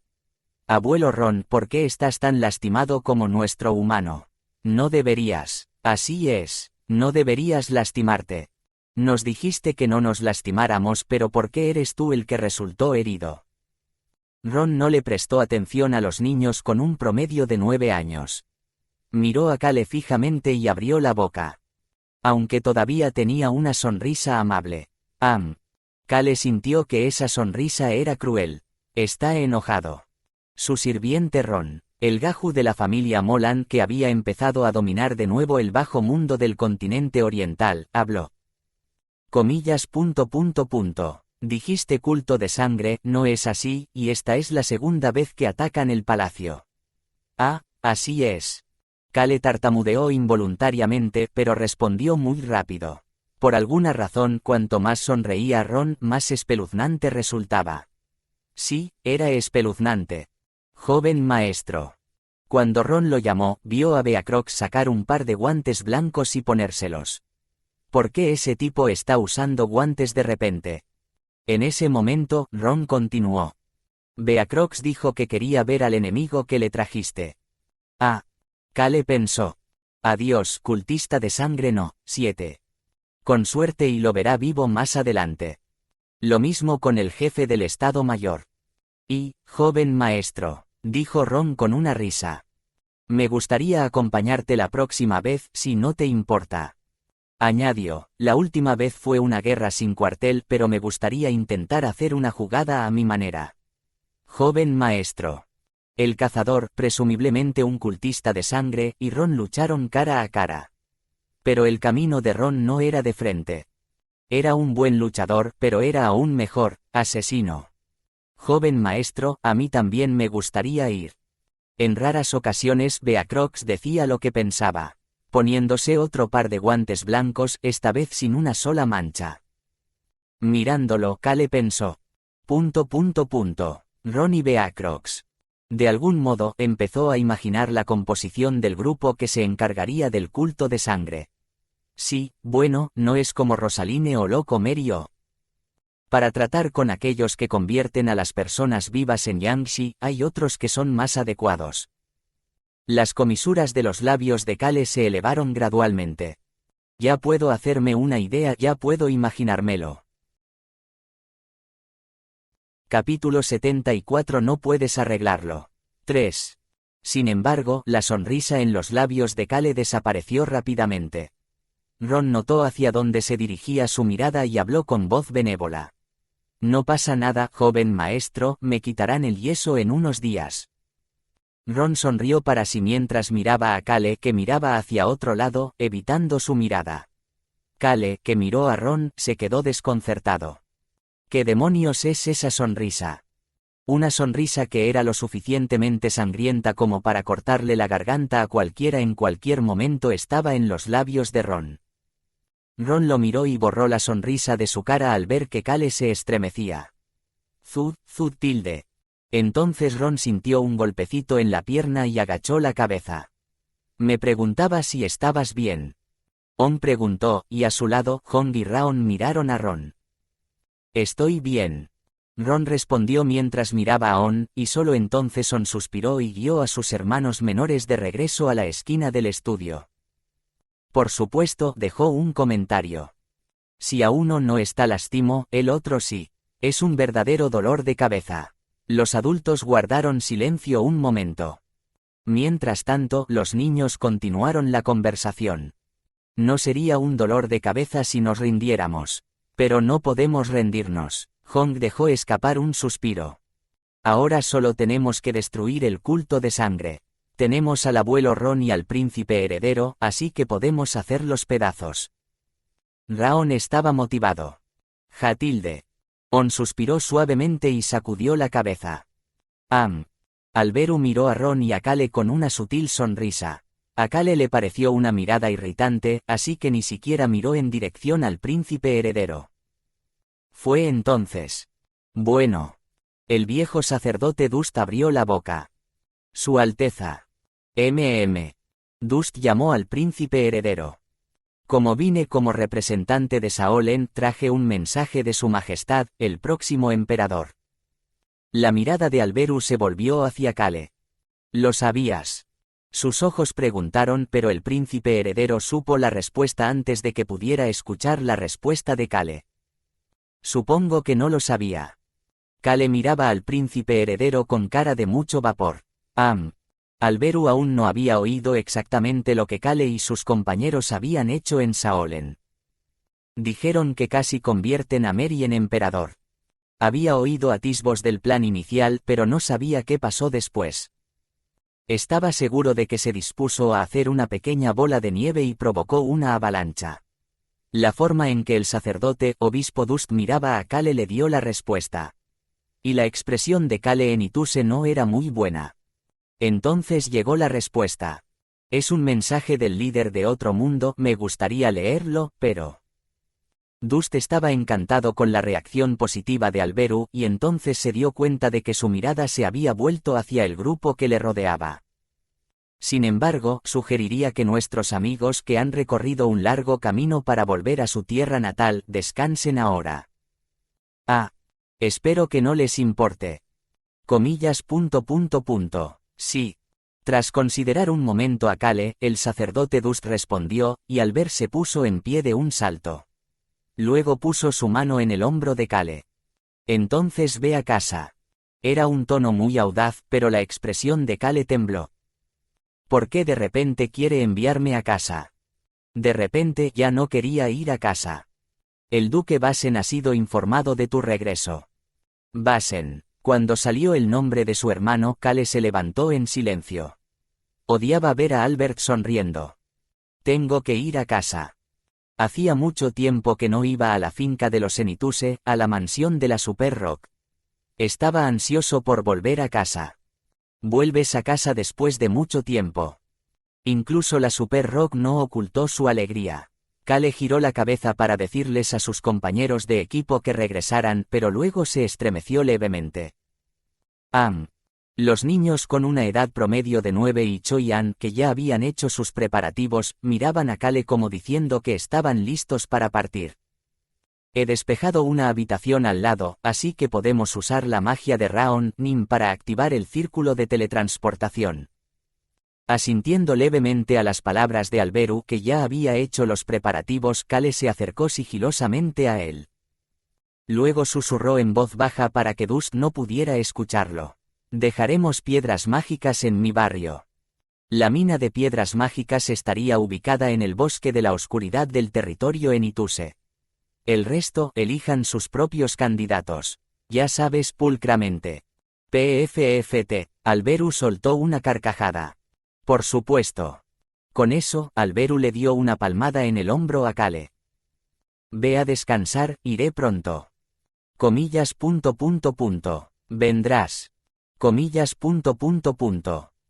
Abuelo Ron, ¿por qué estás tan lastimado como nuestro humano? No deberías. Así es, no deberías lastimarte. Nos dijiste que no nos lastimáramos, pero ¿por qué eres tú el que resultó herido? Ron no le prestó atención a los niños con un promedio de 9 años. Miró a Kale fijamente y abrió la boca. Aunque todavía tenía una sonrisa amable. Kale sintió que esa sonrisa era cruel. Está enojado. Su sirviente Ron, el Gaju de la familia Molan que había empezado a dominar de nuevo el bajo mundo del continente oriental, habló. Comillas. Dijiste culto de sangre, no es así, y esta es la segunda vez que atacan el palacio. Ah, así es. Cale tartamudeó involuntariamente, pero respondió muy rápido. Por alguna razón, cuanto más sonreía Ron, más espeluznante resultaba. Sí, era espeluznante. Joven maestro. Cuando Ron lo llamó, vio a Beacrox sacar un par de guantes blancos y ponérselos. ¿Por qué ese tipo está usando guantes de repente? En ese momento, Ron continuó. Beacrox dijo que quería ver al enemigo que le trajiste. Ah. Cale pensó. Adiós, cultista de sangre no. 7. Con suerte y lo verá vivo más adelante. Lo mismo con el jefe del Estado Mayor. Y, joven maestro, dijo Ron con una risa. Me gustaría acompañarte la próxima vez, si no te importa. Añadió, la última vez fue una guerra sin cuartel, pero me gustaría intentar hacer una jugada a mi manera. Joven maestro. El cazador, presumiblemente un cultista de sangre, y Ron lucharon cara a cara. Pero el camino de Ron no era de frente. Era un buen luchador, pero era aún mejor, asesino. Joven maestro, a mí también me gustaría ir. En raras ocasiones Beacrox decía lo que pensaba, poniéndose otro par de guantes blancos, esta vez sin una sola mancha. Mirándolo, Cale pensó. Ron y Beacrox. De algún modo, empezó a imaginar la composición del grupo que se encargaría del culto de sangre. Sí, bueno, no es como Rosaline o Loco Mary O. Para tratar con aquellos que convierten a las personas vivas en Yangshi, hay otros que son más adecuados. Las comisuras de los labios de Cale se elevaron gradualmente. Ya puedo hacerme una idea, ya puedo imaginármelo. Capítulo 74. No puedes arreglarlo. 3. Sin embargo, la sonrisa en los labios de Cale desapareció rápidamente. Ron notó hacia dónde se dirigía su mirada y habló con voz benévola. No pasa nada, joven maestro, me quitarán el yeso en unos días. Ron sonrió para sí mientras miraba a Cale, que miraba hacia otro lado, evitando su mirada. Cale, que miró a Ron, se quedó desconcertado. ¿Qué demonios es esa sonrisa? Una sonrisa que era lo suficientemente sangrienta como para cortarle la garganta a cualquiera en cualquier momento estaba en los labios de Ron. Ron lo miró y borró la sonrisa de su cara al ver que Cale se estremecía. Tilde. Entonces Ron sintió un golpecito en la pierna y agachó la cabeza. Me preguntaba si estabas bien. On preguntó, y a su lado, Hong y Raon miraron a Ron. Estoy bien. Ron respondió mientras miraba a On, y solo entonces On suspiró y guió a sus hermanos menores de regreso a la esquina del estudio. Por supuesto, dejó un comentario. Si a uno no está lastimado, el otro sí. Es un verdadero dolor de cabeza. Los adultos guardaron silencio un momento. Mientras tanto, los niños continuaron la conversación. No sería un dolor de cabeza si nos rindiéramos. Pero no podemos rendirnos. Hong dejó escapar un suspiro. Ahora solo tenemos que destruir el culto de sangre. Tenemos al abuelo Ron y al príncipe heredero, así que podemos hacerlos pedazos. Raon estaba motivado. Jatilde. On suspiró suavemente y sacudió la cabeza. Alberu miró a Ron y a Cale con una sutil sonrisa. A Cale le pareció una mirada irritante, así que ni siquiera miró en dirección al príncipe heredero. Fue entonces. Bueno. El viejo sacerdote Dust abrió la boca. Su Alteza. Dust llamó al príncipe heredero. Como vine como representante de Saolen, traje un mensaje de su majestad, el próximo emperador. La mirada de Alberu se volvió hacia Cale. ¿Lo sabías? Sus ojos preguntaron, pero el príncipe heredero supo la respuesta antes de que pudiera escuchar la respuesta de Cale. Supongo que no lo sabía. Cale miraba al príncipe heredero con cara de mucho vapor. Alberu aún no había oído exactamente lo que Cale y sus compañeros habían hecho en Saolen. Dijeron que casi convierten a Mary en emperador. Había oído atisbos del plan inicial, pero no sabía qué pasó después. Estaba seguro de que se dispuso a hacer una pequeña bola de nieve y provocó una avalancha. La forma en que el sacerdote obispo Dust miraba a Kale le dio la respuesta. Y la expresión de Kale en Ituse no era muy buena. Entonces llegó la respuesta. Es un mensaje del líder de otro mundo, me gustaría leerlo, pero... Dust estaba encantado con la reacción positiva de Alberu y entonces se dio cuenta de que su mirada se había vuelto hacia el grupo que le rodeaba. Sin embargo, sugeriría que nuestros amigos que han recorrido un largo camino para volver a su tierra natal, descansen ahora. Ah. Espero que no les importe. Comillas. Sí. Tras considerar un momento a Kale, el sacerdote Dust respondió, y al ver se puso en pie de un salto. Luego puso su mano en el hombro de Kale. Entonces ve a casa. Era un tono muy audaz, pero la expresión de Kale tembló. ¿Por qué de repente quiere enviarme a casa? De repente ya no quería ir a casa. El duque Basen ha sido informado de tu regreso. Basen. Cuando salió el nombre de su hermano, Kale se levantó en silencio. Odiaba ver a Albert sonriendo. Tengo que ir a casa. Hacía mucho tiempo que no iba a la finca de los Enituse, a la mansión de la Super Rock. Estaba ansioso por volver a casa. Vuelves a casa después de mucho tiempo. Incluso la Super Rock no ocultó su alegría. Kale giró la cabeza para decirles a sus compañeros de equipo que regresaran, pero luego se estremeció levemente. Los niños con una edad promedio de 9 y Choi-an, que ya habían hecho sus preparativos, miraban a Kale como diciendo que estaban listos para partir. He despejado una habitación al lado, así que podemos usar la magia de Raon Nim para activar el círculo de teletransportación. Asintiendo levemente a las palabras de Alberu, que ya había hecho los preparativos, Kale se acercó sigilosamente a él. Luego susurró en voz baja para que Dust no pudiera escucharlo. Dejaremos piedras mágicas en mi barrio. La mina de piedras mágicas estaría ubicada en el bosque de la oscuridad del territorio Enituse. El resto, elijan sus propios candidatos. Ya sabes, pulcramente. PFFT. Alberu soltó una carcajada. Por supuesto. Con eso, Alberu le dio una palmada en el hombro a Kale. Ve a descansar, iré pronto. Comillas. Vendrás. Comillas.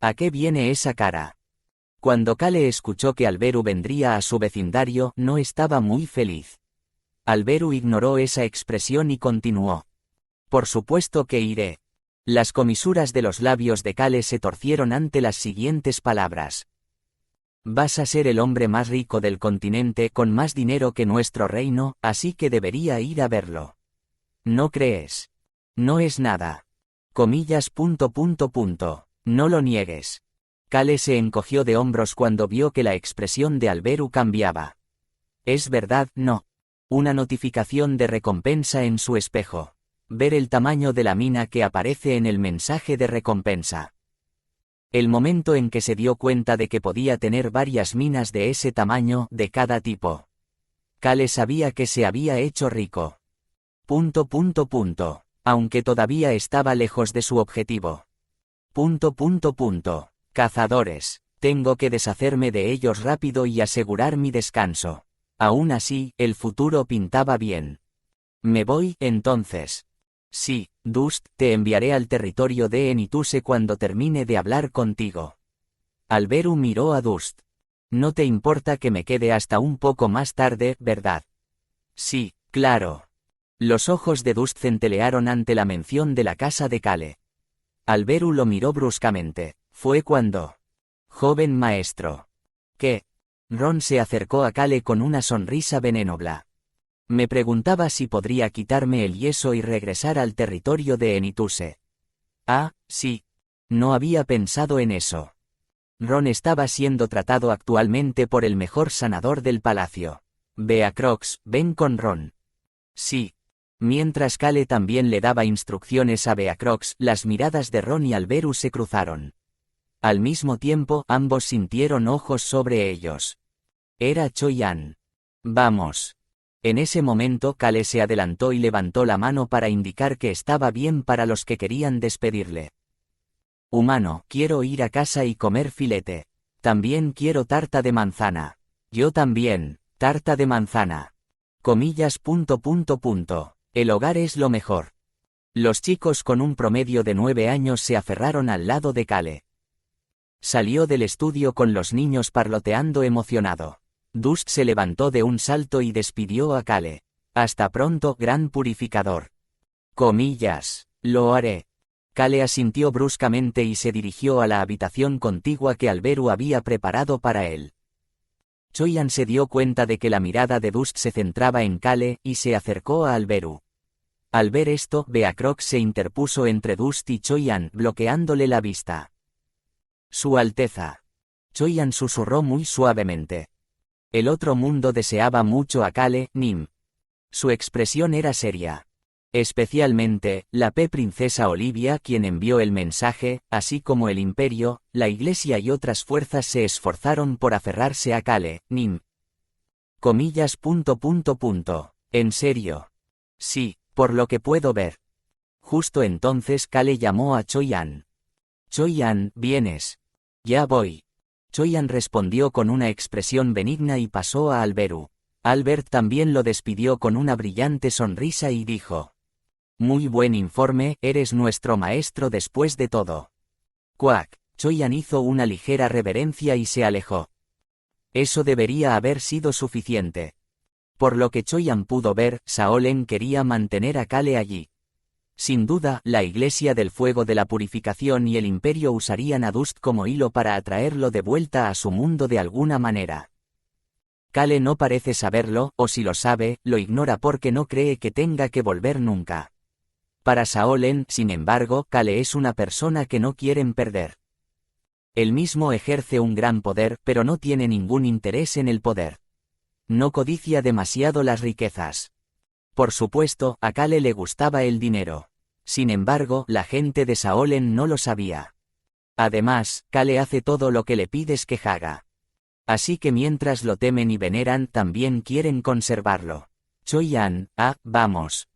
¿A qué viene esa cara? Cuando Kale escuchó que Alberu vendría a su vecindario, no estaba muy feliz. Alberu ignoró esa expresión y continuó. Por supuesto que iré. Las comisuras de los labios de Kale se torcieron ante las siguientes palabras. Vas a ser el hombre más rico del continente con más dinero que nuestro reino, así que debería ir a verlo. ¿No crees? No es nada. Comillas. No lo niegues. Kale se encogió de hombros cuando vio que la expresión de Alberu cambiaba. Es verdad, no. Una notificación de recompensa en su espejo. Ver el tamaño de la mina que aparece en el mensaje de recompensa. El momento en que se dio cuenta de que podía tener varias minas de ese tamaño, de cada tipo. Kale sabía que se había hecho rico. Aunque todavía estaba lejos de su objetivo. Cazadores. Tengo que deshacerme de ellos rápido y asegurar mi descanso. Aún así, el futuro pintaba bien. ¿Me voy, entonces? Sí, Dust, te enviaré al territorio de Enituse cuando termine de hablar contigo. Alberu miró a Dust. No te importa que me quede hasta un poco más tarde, ¿verdad? Sí, claro. Los ojos de Dust centellearon ante la mención de la casa de Kale. Alberu lo miró bruscamente. Fue cuando... Joven maestro. ¿Qué? Ron se acercó a Kale con una sonrisa benévola. Me preguntaba si podría quitarme el yeso y regresar al territorio de Enituse. Ah, sí. No había pensado en eso. Ron estaba siendo tratado actualmente por el mejor sanador del palacio. Beacrox, ven con Ron. Sí. Mientras Kale también le daba instrucciones a Beacrox, las miradas de Ron y Alberu se cruzaron. Al mismo tiempo, ambos sintieron ojos sobre ellos. Era Choi-an. Vamos. En ese momento Kale se adelantó y levantó la mano para indicar que estaba bien para los que querían despedirle. Humano, quiero ir a casa y comer filete. También quiero tarta de manzana. Yo también. Tarta de manzana. Comillas. El hogar es lo mejor. Los chicos con un promedio de 9 años se aferraron al lado de Cale. Salió del estudio con los niños parloteando emocionado. Dust se levantó de un salto y despidió a Cale. Hasta pronto, gran purificador. Comillas. Lo haré. Cale asintió bruscamente y se dirigió a la habitación contigua que Alberu había preparado para él. Choyan se dio cuenta de que la mirada de Dust se centraba en Cale, y se acercó a Alberu. Al ver esto, Beacrox se interpuso entre Dust y Choyan, bloqueándole la vista. Su Alteza. Choyan susurró muy suavemente. El otro mundo deseaba mucho a Cale, Nim. Su expresión era seria. Especialmente, la princesa Olivia, quien envió el mensaje, así como el Imperio, la Iglesia y otras fuerzas se esforzaron por aferrarse a Cale, Nim. Comillas. ¿En serio? Sí, por lo que puedo ver. Justo entonces Cale llamó a Choyan. Choyan, ¿vienes? Ya voy. Choyan respondió con una expresión benigna y pasó a Alberu. Albert también lo despidió con una brillante sonrisa y dijo: Muy buen informe, eres nuestro maestro después de todo. Quack. Choyan hizo una ligera reverencia y se alejó. Eso debería haber sido suficiente. Por lo que Choyan pudo ver, Saolen quería mantener a Cale allí. Sin duda, la Iglesia del Fuego de la Purificación y el Imperio usarían a Dust como hilo para atraerlo de vuelta a su mundo de alguna manera. Cale no parece saberlo, o si lo sabe, lo ignora porque no cree que tenga que volver nunca. Para Saolen, sin embargo, Cale es una persona que no quieren perder. Él mismo ejerce un gran poder, pero no tiene ningún interés en el poder. No codicia demasiado las riquezas. Por supuesto, a Cale le gustaba el dinero. Sin embargo, la gente de Saolen no lo sabía. Además, Cale hace todo lo que le pides que haga. Así que mientras lo temen y veneran, también quieren conservarlo. Choyan, vamos.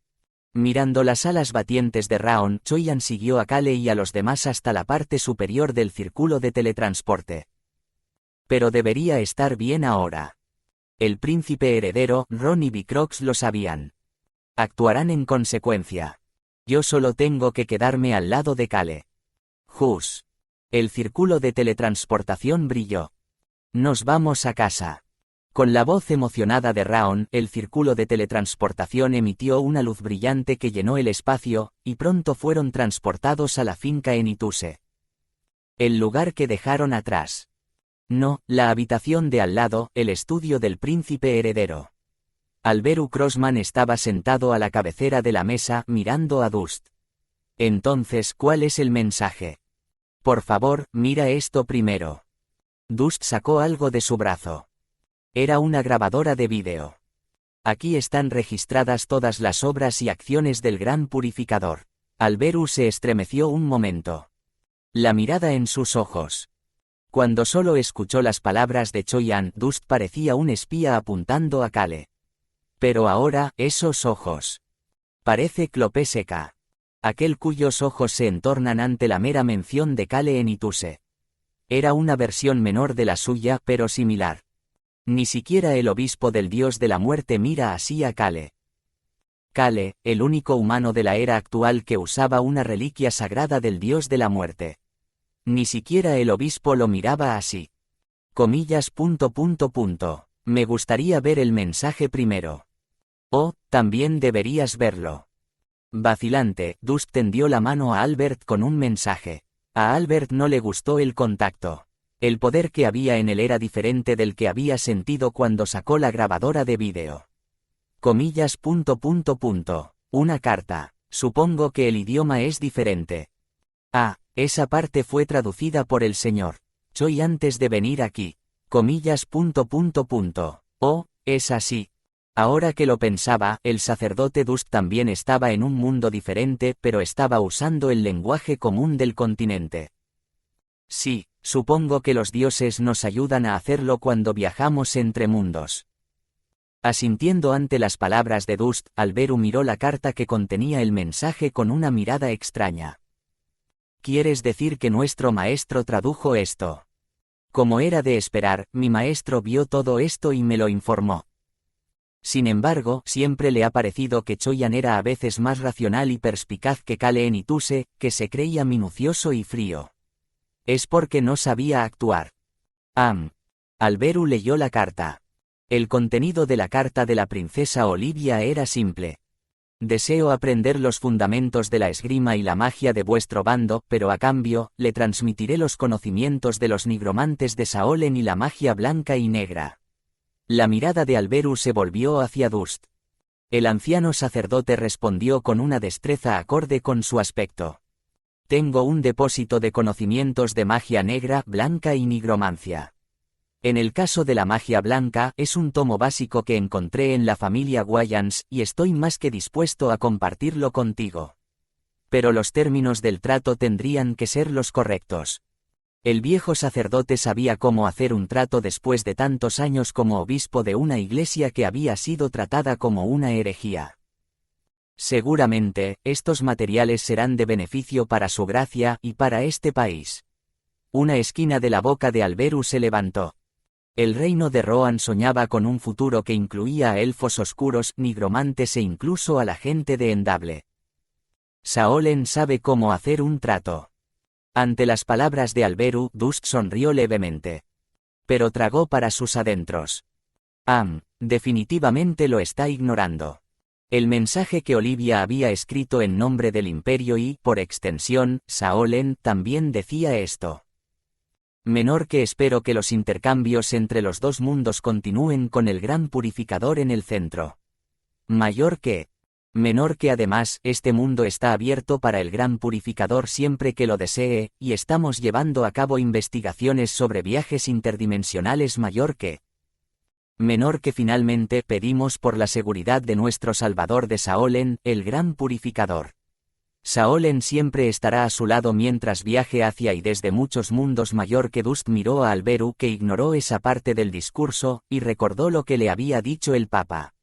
Mirando las alas batientes de Raon, Choyan siguió a Cale y a los demás hasta la parte superior del círculo de teletransporte. Pero debería estar bien ahora. El príncipe heredero, Ron y Beacrox lo sabían. Actuarán en consecuencia. Yo solo tengo que quedarme al lado de Cale. Hus. El círculo de teletransportación brilló. Nos vamos a casa. Con la voz emocionada de Raon, el círculo de teletransportación emitió una luz brillante que llenó el espacio, y pronto fueron transportados a la finca en Ituse. El lugar que dejaron atrás. No, la habitación de al lado, el estudio del príncipe heredero. Alberu Crossman estaba sentado a la cabecera de la mesa, mirando a Dust. Entonces, ¿cuál es el mensaje? Por favor, mira esto primero. Dust sacó algo de su brazo. Era una grabadora de vídeo. Aquí están registradas todas las obras y acciones del Gran Purificador. Alberu se estremeció un momento. La mirada en sus ojos. Cuando solo escuchó las palabras de Choyan, Dust parecía un espía apuntando a Cale. Pero ahora, esos ojos. Parece Clopé Seca. Aquel cuyos ojos se entornan ante la mera mención de Cale en Ituse. Era una versión menor de la suya, pero similar. Ni siquiera el obispo del dios de la muerte mira así a Cale. Cale, el único humano de la era actual que usaba una reliquia sagrada del dios de la muerte. Ni siquiera el obispo lo miraba así. Comillas. Me gustaría ver el mensaje primero. Oh, también deberías verlo. Vacilante, Dust tendió la mano a Albert con un mensaje. A Albert no le gustó el contacto. El poder que había en él era diferente del que había sentido cuando sacó la grabadora de vídeo. Comillas. Una carta. Supongo que el idioma es diferente. Esa parte fue traducida por el señor Choi antes de venir aquí. Comillas. Oh, es así. Ahora que lo pensaba, el sacerdote Dust también estaba en un mundo diferente, pero estaba usando el lenguaje común del continente. Sí, supongo que los dioses nos ayudan a hacerlo cuando viajamos entre mundos. Asintiendo ante las palabras de Dust, Alberu miró la carta que contenía el mensaje con una mirada extraña. ¿Quieres decir que nuestro maestro tradujo esto? Como era de esperar, mi maestro vio todo esto y me lo informó. Sin embargo, siempre le ha parecido que Choyan era a veces más racional y perspicaz que Kaleen y Tuse, que se creía minucioso y frío. Es porque no sabía actuar. Alberu leyó la carta. El contenido de la carta de la princesa Olivia era simple. Deseo aprender los fundamentos de la esgrima y la magia de vuestro bando, pero a cambio, le transmitiré los conocimientos de los nigromantes de Saolen y la magia blanca y negra. La mirada de Alberu se volvió hacia Dust. El anciano sacerdote respondió con una destreza acorde con su aspecto. Tengo un depósito de conocimientos de magia negra, blanca y nigromancia. En el caso de la magia blanca, es un tomo básico que encontré en la familia Wayans, y estoy más que dispuesto a compartirlo contigo. Pero los términos del trato tendrían que ser los correctos. El viejo sacerdote sabía cómo hacer un trato después de tantos años como obispo de una iglesia que había sido tratada como una herejía. Seguramente, estos materiales serán de beneficio para su gracia y para este país. Una esquina de la boca de Alberu se levantó. El reino de Rohan soñaba con un futuro que incluía a elfos oscuros, nigromantes e incluso a la gente de Endable. Saolen sabe cómo hacer un trato. Ante las palabras de Alberu, Dust sonrió levemente. Pero tragó para sus adentros. Definitivamente lo está ignorando. El mensaje que Olivia había escrito en nombre del Imperio y, por extensión, Saolen, también decía esto. Menor que espero que los intercambios entre los dos mundos continúen con el Gran Purificador en el centro. Mayor que. Menor que además, este mundo está abierto para el Gran Purificador siempre que lo desee, y estamos llevando a cabo investigaciones sobre viajes interdimensionales mayor que. Menor que finalmente pedimos por la seguridad de nuestro Salvador de Saolen, el Gran Purificador. Saolen siempre estará a su lado mientras viaje hacia y desde muchos mundos mayor que. Dust miró a Alberu, que ignoró esa parte del discurso, y recordó lo que le había dicho el Papa.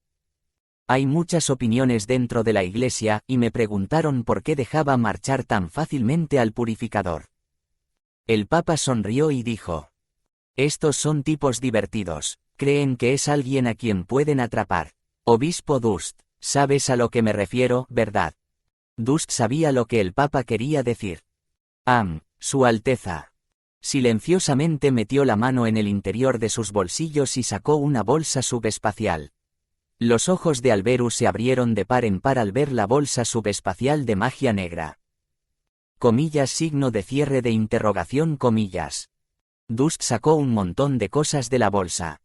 Hay muchas opiniones dentro de la iglesia, y me preguntaron por qué dejaba marchar tan fácilmente al purificador. El Papa sonrió y dijo. Estos son tipos divertidos, creen que es alguien a quien pueden atrapar. Obispo Dust, sabes a lo que me refiero, ¿verdad? Dust sabía lo que el Papa quería decir. Su Alteza. Silenciosamente metió la mano en el interior de sus bolsillos y sacó una bolsa subespacial. Los ojos de Alberu se abrieron de par en par al ver la bolsa subespacial de magia negra. Comillas, signo de cierre de interrogación, comillas. Dust sacó un montón de cosas de la bolsa.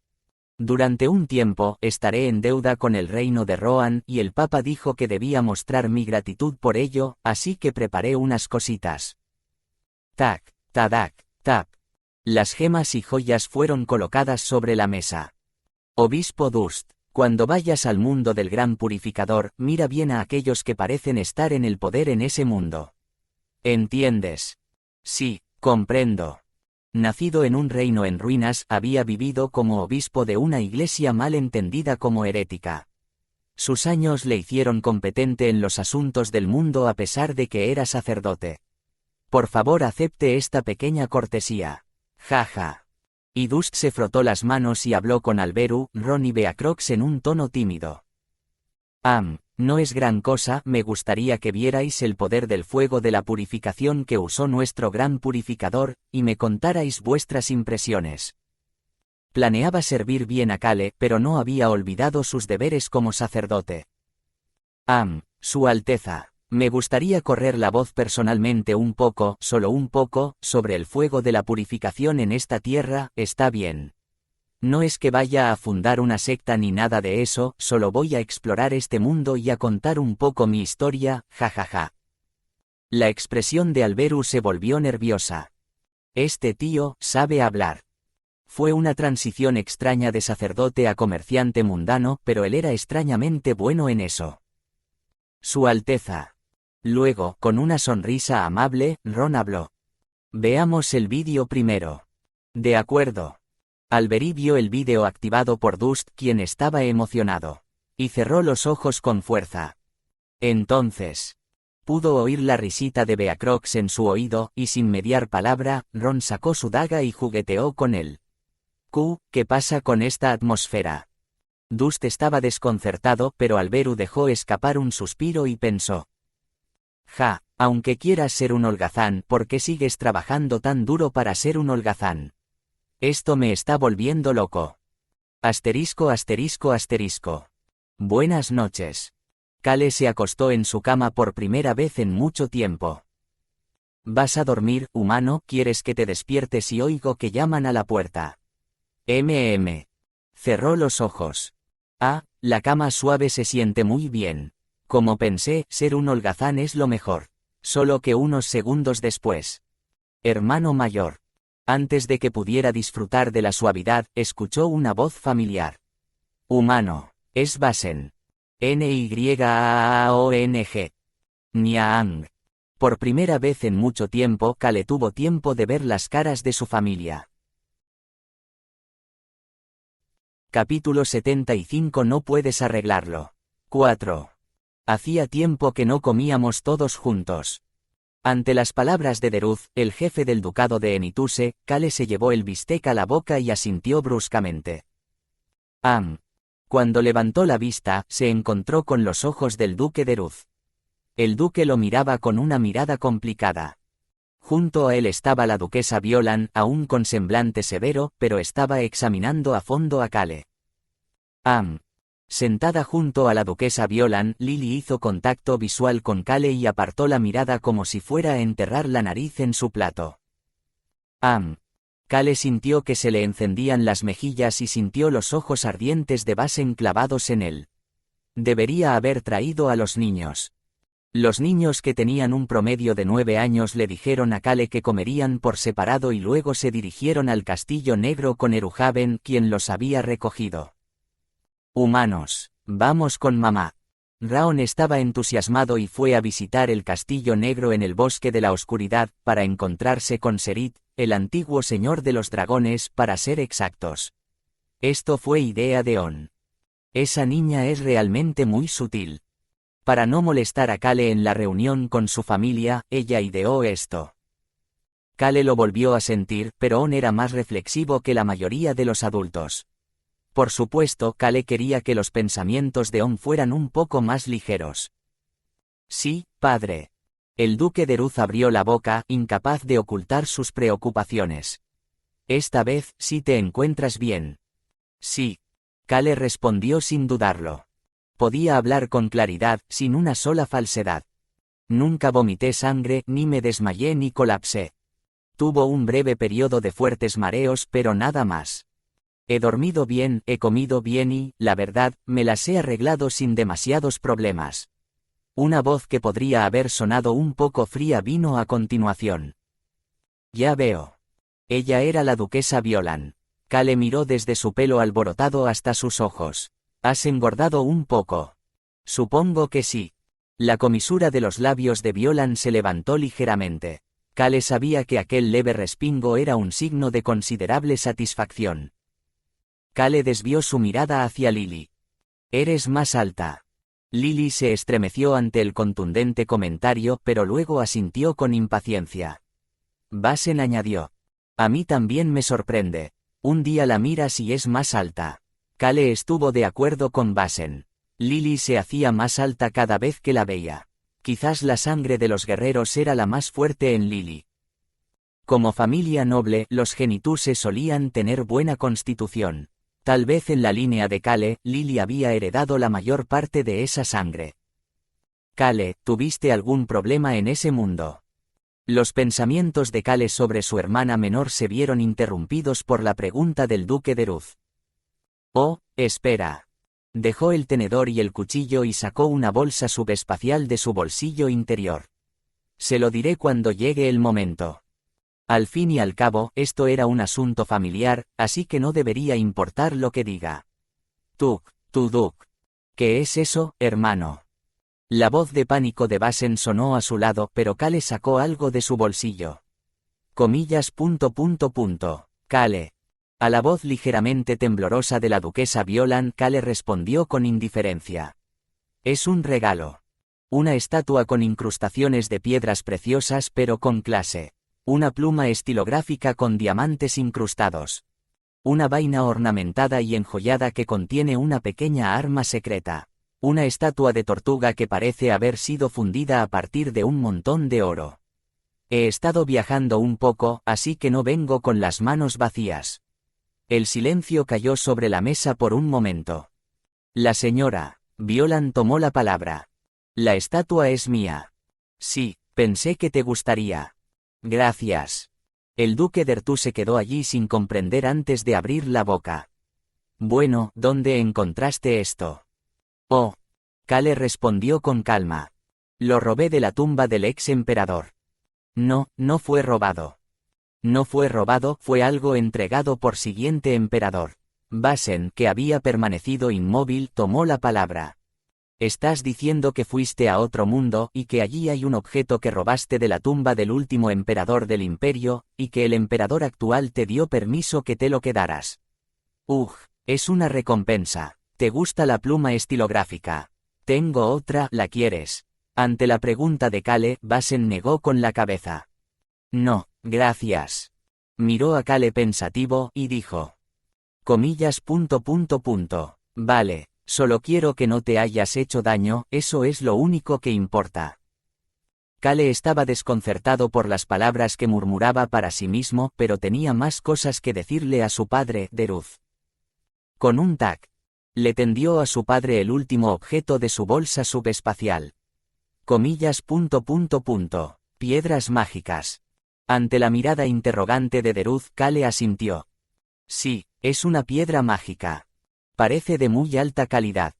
Durante un tiempo, estaré en deuda con el reino de Rohan, y el Papa dijo que debía mostrar mi gratitud por ello, así que preparé unas cositas. Tac, tadak, tap. Las gemas y joyas fueron colocadas sobre la mesa. Obispo Dust, cuando vayas al mundo del Gran Purificador, mira bien a aquellos que parecen estar en el poder en ese mundo. ¿Entiendes? Sí, comprendo. Nacido en un reino en ruinas, había vivido como obispo de una iglesia mal entendida como herética. Sus años le hicieron competente en los asuntos del mundo a pesar de que era sacerdote. Por favor, acepte esta pequeña cortesía. Jaja. Y Dust se frotó las manos y habló con Alberu, Ron y Beacrox en un tono tímido. No es gran cosa, me gustaría que vierais el poder del fuego de la purificación que usó nuestro gran purificador, y me contarais vuestras impresiones. Planeaba servir bien a Kale, pero no había olvidado sus deberes como sacerdote. Su Alteza, me gustaría correr la voz personalmente un poco, solo un poco, sobre el fuego de la purificación en esta tierra, ¿está bien? No es que vaya a fundar una secta ni nada de eso, solo voy a explorar este mundo y a contar un poco mi historia, jajaja. La expresión de Alberu se volvió nerviosa. Este tío sabe hablar. Fue una transición extraña de sacerdote a comerciante mundano, pero él era extrañamente bueno en eso. Su Alteza. Luego, con una sonrisa amable, Ron habló. Veamos el vídeo primero. De acuerdo. Alberi vio el vídeo activado por Dust, quien estaba emocionado. Y cerró los ojos con fuerza. Entonces. Pudo oír la risita de Beacrox en su oído, y sin mediar palabra, Ron sacó su daga y jugueteó con él. ¿Qué pasa con esta atmósfera? Dust estaba desconcertado, pero Alberu dejó escapar un suspiro y pensó. Ja, aunque quieras ser un holgazán, ¿por qué sigues trabajando tan duro para ser un holgazán? Esto me está volviendo loco. Asterisco asterisco asterisco. Buenas noches. Cale se acostó en su cama por primera vez en mucho tiempo. ¿Vas a dormir, humano? ¿Quieres que te despierte si oigo que llaman a la puerta? Cerró los ojos. Ah, la cama suave se siente muy bien. Como pensé, ser un holgazán es lo mejor. Solo que unos segundos después. Hermano mayor. Antes de que pudiera disfrutar de la suavidad, escuchó una voz familiar. Humano. Es Basen. Nyaang. Niaang. Por primera vez en mucho tiempo, Cale tuvo tiempo de ver las caras de su familia. Capítulo 75. No puedes arreglarlo. 4. Hacía tiempo que no comíamos todos juntos. Ante las palabras de Deruz, el jefe del ducado de Enituse, Cale se llevó el bistec a la boca y asintió bruscamente. Cuando levantó la vista, se encontró con los ojos del duque Deruz. El duque lo miraba con una mirada complicada. Junto a él estaba la duquesa Violan, aún con semblante severo, pero estaba examinando a fondo a Cale. Sentada junto a la duquesa Violan, Lily hizo contacto visual con Cale y apartó la mirada como si fuera a enterrar la nariz en su plato. Cale sintió que se le encendían las mejillas y sintió los ojos ardientes de Basen clavados en él. Debería haber traído a los niños. Los niños, que tenían un promedio de 9 años, le dijeron a Cale que comerían por separado y luego se dirigieron al Castillo Negro con Eruhaven, quien los había recogido. Humanos, vamos con mamá. Raon estaba entusiasmado y fue a visitar el Castillo Negro en el Bosque de la Oscuridad, para encontrarse con Serit, el antiguo señor de los dragones, para ser exactos. Esto fue idea de On. Esa niña es realmente muy sutil. Para no molestar a Cale en la reunión con su familia, ella ideó esto. Cale lo volvió a sentir, pero On era más reflexivo que la mayoría de los adultos. Por supuesto, Cale quería que los pensamientos de On fueran un poco más ligeros. Sí, padre. El duque de Ruz abrió la boca, incapaz de ocultar sus preocupaciones. Esta vez, sí te encuentras bien. Sí. Cale respondió sin dudarlo. Podía hablar con claridad, sin una sola falsedad. Nunca vomité sangre, ni me desmayé ni colapsé. Tuvo un breve periodo de fuertes mareos, pero nada más. He dormido bien, he comido bien y, la verdad, me las he arreglado sin demasiados problemas. Una voz que podría haber sonado un poco fría vino a continuación. Ya veo. Ella era la duquesa Violan. Cale miró desde su pelo alborotado hasta sus ojos. ¿Has engordado un poco? Supongo que sí. La comisura de los labios de Violan se levantó ligeramente. Cale sabía que aquel leve respingo era un signo de considerable satisfacción. Cale desvió su mirada hacia Lily. Eres más alta. Lily se estremeció ante el contundente comentario, pero luego asintió con impaciencia. Basen añadió. A mí también me sorprende. Un día la miras y es más alta. Cale estuvo de acuerdo con Basen. Lily se hacía más alta cada vez que la veía. Quizás la sangre de los guerreros era la más fuerte en Lily. Como familia noble, los Genituse solían tener buena constitución. Tal vez en la línea de Cale, Lily había heredado la mayor parte de esa sangre. Cale, ¿tuviste algún problema en ese mundo? Los pensamientos de Cale sobre su hermana menor se vieron interrumpidos por la pregunta del duque de Ruz. Oh, espera. Dejó el tenedor y el cuchillo y sacó una bolsa subespacial de su bolsillo interior. Se lo diré cuando llegue el momento. Al fin y al cabo, esto era un asunto familiar, así que no debería importar lo que diga. Duk. ¿Qué es eso, hermano? La voz de pánico de Basen sonó a su lado, pero Cale sacó algo de su bolsillo. Comillas. Cale. A la voz ligeramente temblorosa de la duquesa Violan, Cale respondió con indiferencia. Es un regalo. Una estatua con incrustaciones de piedras preciosas pero con clase. Una pluma estilográfica con diamantes incrustados. Una vaina ornamentada y enjollada que contiene una pequeña arma secreta. Una estatua de tortuga que parece haber sido fundida a partir de un montón de oro. He estado viajando un poco, así que no vengo con las manos vacías. El silencio cayó sobre la mesa por un momento. La señora Violan tomó la palabra. La estatua es mía. Sí, pensé que te gustaría. Gracias. El duque Dertu se quedó allí sin comprender antes de abrir la boca. Bueno, ¿dónde encontraste esto? Oh. Kale respondió con calma. Lo robé de la tumba del ex emperador. No, no fue robado. No fue robado, fue algo entregado por siguiente emperador. Basen, que había permanecido inmóvil, tomó la palabra. Estás diciendo que fuiste a otro mundo, y que allí hay un objeto que robaste de la tumba del último emperador del imperio, y que el emperador actual te dio permiso que te lo quedaras. Es una recompensa. ¿Te gusta la pluma estilográfica? Tengo otra, ¿la quieres? Ante la pregunta de Kale, Basen negó con la cabeza. No, gracias. Miró a Kale pensativo, y dijo. Comillas. Vale. Solo quiero que no te hayas hecho daño, eso es lo único que importa. Kale estaba desconcertado por las palabras que murmuraba para sí mismo, pero tenía más cosas que decirle a su padre, Deruz. Con un tac. Le tendió a su padre el último objeto de su bolsa subespacial. Comillas. Piedras mágicas. Ante la mirada interrogante de Deruz, Kale asintió. Sí, es una piedra mágica. Parece de muy alta calidad.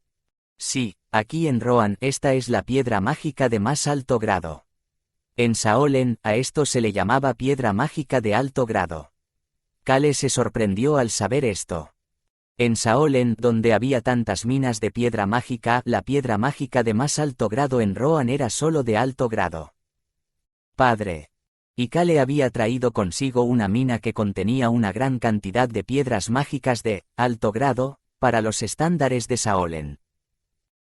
Sí, aquí en Rohan esta es la piedra mágica de más alto grado. En Saolen, a esto se le llamaba piedra mágica de alto grado. Kale se sorprendió al saber esto. En Saolen, donde había tantas minas de piedra mágica, la piedra mágica de más alto grado en Rohan era solo de alto grado. Padre. Y Kale había traído consigo una mina que contenía una gran cantidad de piedras mágicas de alto grado, para los estándares de Saolen.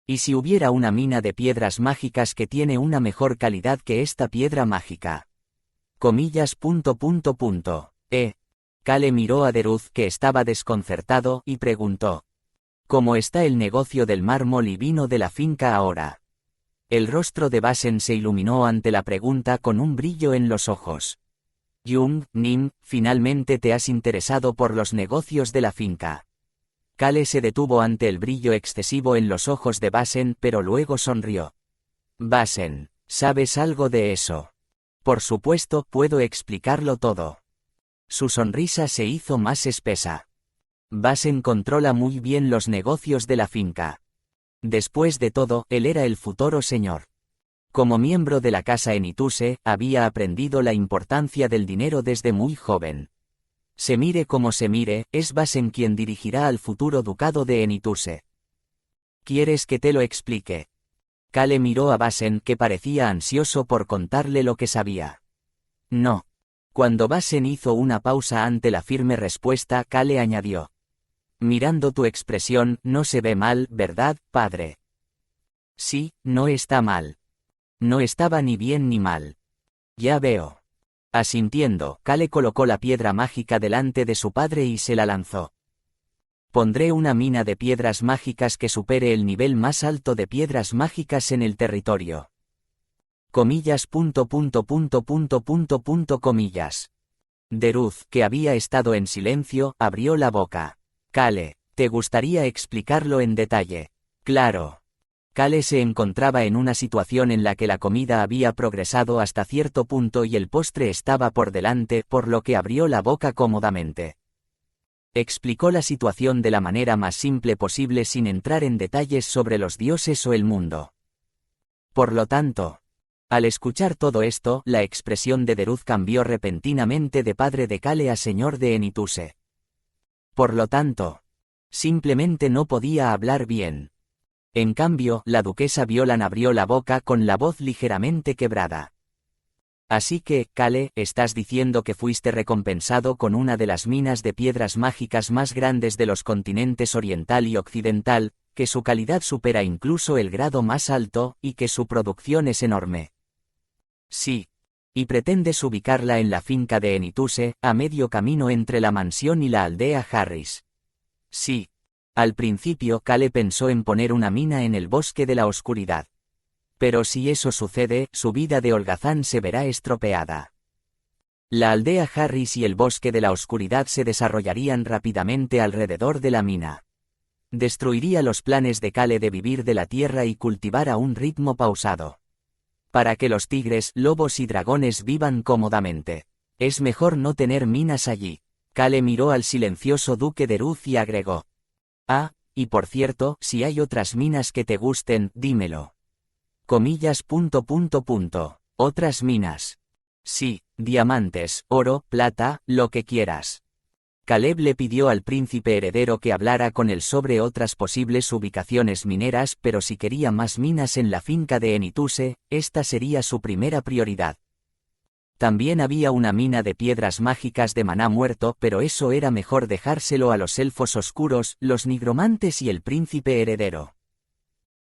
¿Y si hubiera una mina de piedras mágicas que tiene una mejor calidad que esta piedra mágica? Comillas. Kale miró a Deruz, que estaba desconcertado, y preguntó. ¿Cómo está el negocio del mármol y vino de la finca ahora? El rostro de Basen se iluminó ante la pregunta con un brillo en los ojos. Jung, Nim, finalmente te has interesado por los negocios de la finca. Kale se detuvo ante el brillo excesivo en los ojos de Basen, pero luego sonrió. Basen, ¿sabes algo de eso? Por supuesto, puedo explicarlo todo. Su sonrisa se hizo más espesa. Basen controla muy bien los negocios de la finca. Después de todo, él era el futuro señor. Como miembro de la casa Enituse, había aprendido la importancia del dinero desde muy joven. Se mire como se mire, es Basen quien dirigirá al futuro ducado de Enituse. ¿Quieres que te lo explique? Kale miró a Basen, que parecía ansioso por contarle lo que sabía. No. Cuando Basen hizo una pausa ante la firme respuesta, Kale añadió. Mirando tu expresión, no se ve mal, ¿verdad, padre? Sí, no está mal. No estaba ni bien ni mal. Ya veo. Asintiendo, Kale colocó la piedra mágica delante de su padre y se la lanzó. Pondré una mina de piedras mágicas que supere el nivel más alto de piedras mágicas en el territorio. Comillas. Comillas. Deruz, que había estado en silencio, abrió la boca. Kale, ¿te gustaría explicarlo en detalle? Claro. Kale se encontraba en una situación en la que la comida había progresado hasta cierto punto y el postre estaba por delante, por lo que abrió la boca cómodamente. Explicó la situación de la manera más simple posible sin entrar en detalles sobre los dioses o el mundo. Por lo tanto, al escuchar todo esto, la expresión de Deruz cambió repentinamente de padre de Kale a señor de Enituse. Por lo tanto, simplemente no podía hablar bien. En cambio, la duquesa Violan abrió la boca con la voz ligeramente quebrada. Así que, Kale, estás diciendo que fuiste recompensado con una de las minas de piedras mágicas más grandes de los continentes oriental y occidental, que su calidad supera incluso el grado más alto, y que su producción es enorme. Sí. Y pretendes ubicarla en la finca de Enituse, a medio camino entre la mansión y la aldea Harris. Sí. Al principio Cale pensó en poner una mina en el bosque de la oscuridad. Pero si eso sucede, su vida de holgazán se verá estropeada. La aldea Harris y el bosque de la oscuridad se desarrollarían rápidamente alrededor de la mina. Destruiría los planes de Cale de vivir de la tierra y cultivar a un ritmo pausado. Para que los tigres, lobos y dragones vivan cómodamente. Es mejor no tener minas allí. Cale miró al silencioso duque de Ruz y agregó. Ah, y por cierto, si hay otras minas que te gusten, dímelo. Comillas. Otras minas. Sí, diamantes, oro, plata, lo que quieras. Caleb le pidió al príncipe heredero que hablara con él sobre otras posibles ubicaciones mineras, pero si quería más minas en la finca de Enituse, esta sería su primera prioridad. También había una mina de piedras mágicas de maná muerto, pero eso era mejor dejárselo a los elfos oscuros, los nigromantes y el príncipe heredero.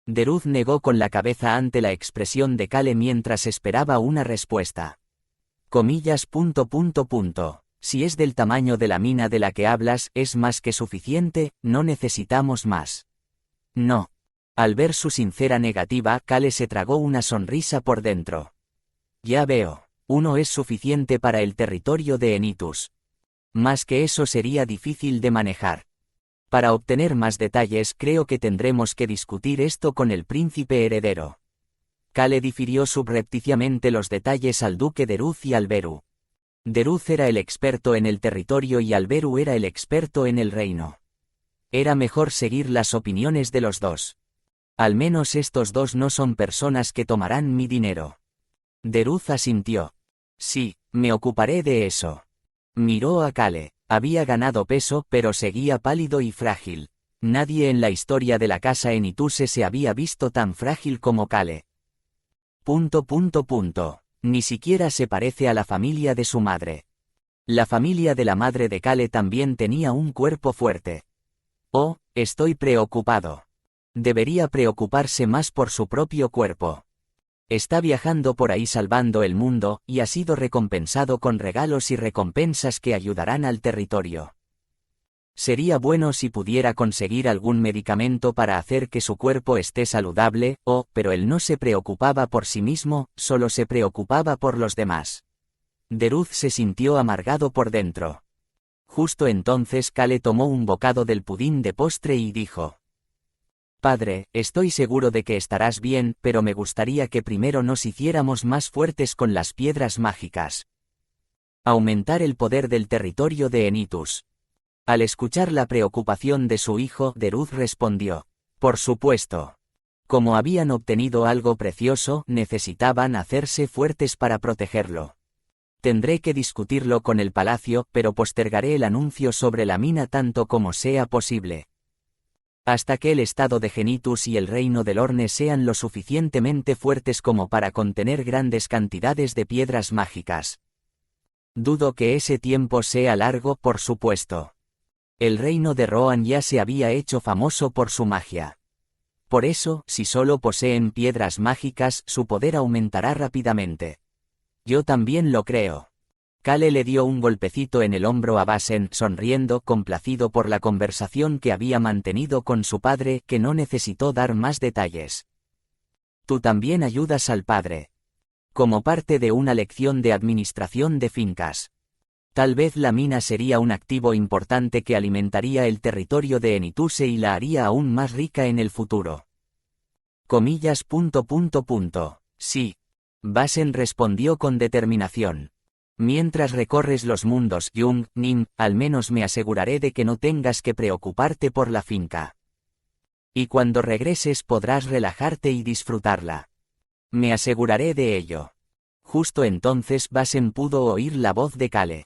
Deruz negó con la cabeza ante la expresión de Cale mientras esperaba una respuesta. Comillas. Si es del tamaño de la mina de la que hablas, es más que suficiente, no necesitamos más. No. Al ver su sincera negativa, Cale se tragó una sonrisa por dentro. Ya veo. Uno es suficiente para el territorio de Enitus. Más que eso sería difícil de manejar. Para obtener más detalles creo que tendremos que discutir esto con el príncipe heredero. Cale difirió subrepticiamente los detalles al duque de Ruz y Alberu. Deruz era el experto en el territorio y Alberu era el experto en el reino. Era mejor seguir las opiniones de los dos. Al menos estos dos no son personas que tomarán mi dinero. Deruz asintió. Sí, me ocuparé de eso. Miró a Cale. Había ganado peso, pero seguía pálido y frágil. Nadie en la historia de la casa Enituse se había visto tan frágil como Cale. Ni siquiera se parece a la familia de su madre. La familia de la madre de Cale también tenía un cuerpo fuerte. Oh, estoy preocupado. Debería preocuparse más por su propio cuerpo. Está viajando por ahí salvando el mundo, y ha sido recompensado con regalos y recompensas que ayudarán al territorio. Sería bueno si pudiera conseguir algún medicamento para hacer que su cuerpo esté saludable, pero él no se preocupaba por sí mismo, solo se preocupaba por los demás. Deruz se sintió amargado por dentro. Justo entonces Cale tomó un bocado del pudín de postre y dijo: Padre, estoy seguro de que estarás bien, pero me gustaría que primero nos hiciéramos más fuertes con las piedras mágicas. Aumentar el poder del territorio de Enitus. Al escuchar la preocupación de su hijo, Deruz respondió: Por supuesto. Como habían obtenido algo precioso, necesitaban hacerse fuertes para protegerlo. Tendré que discutirlo con el palacio, pero postergaré el anuncio sobre la mina tanto como sea posible. Hasta que el estado de Genitus y el reino del Orne sean lo suficientemente fuertes como para contener grandes cantidades de piedras mágicas. Dudo que ese tiempo sea largo, por supuesto. El reino de Rohan ya se había hecho famoso por su magia. Por eso, si solo poseen piedras mágicas, su poder aumentará rápidamente. Yo también lo creo. Cale le dio un golpecito en el hombro a Basen, sonriendo, complacido por la conversación que había mantenido con su padre, que no necesitó dar más detalles. Tú también ayudas al padre. Como parte de una lección de administración de fincas. Tal vez la mina sería un activo importante que alimentaría el territorio de Enituse y la haría aún más rica en el futuro. Comillas. Sí. Basen respondió con determinación. Mientras recorres los mundos Jung, Nim, al menos me aseguraré de que no tengas que preocuparte por la finca. Y cuando regreses podrás relajarte y disfrutarla. Me aseguraré de ello. Justo entonces Basen pudo oír la voz de Cale.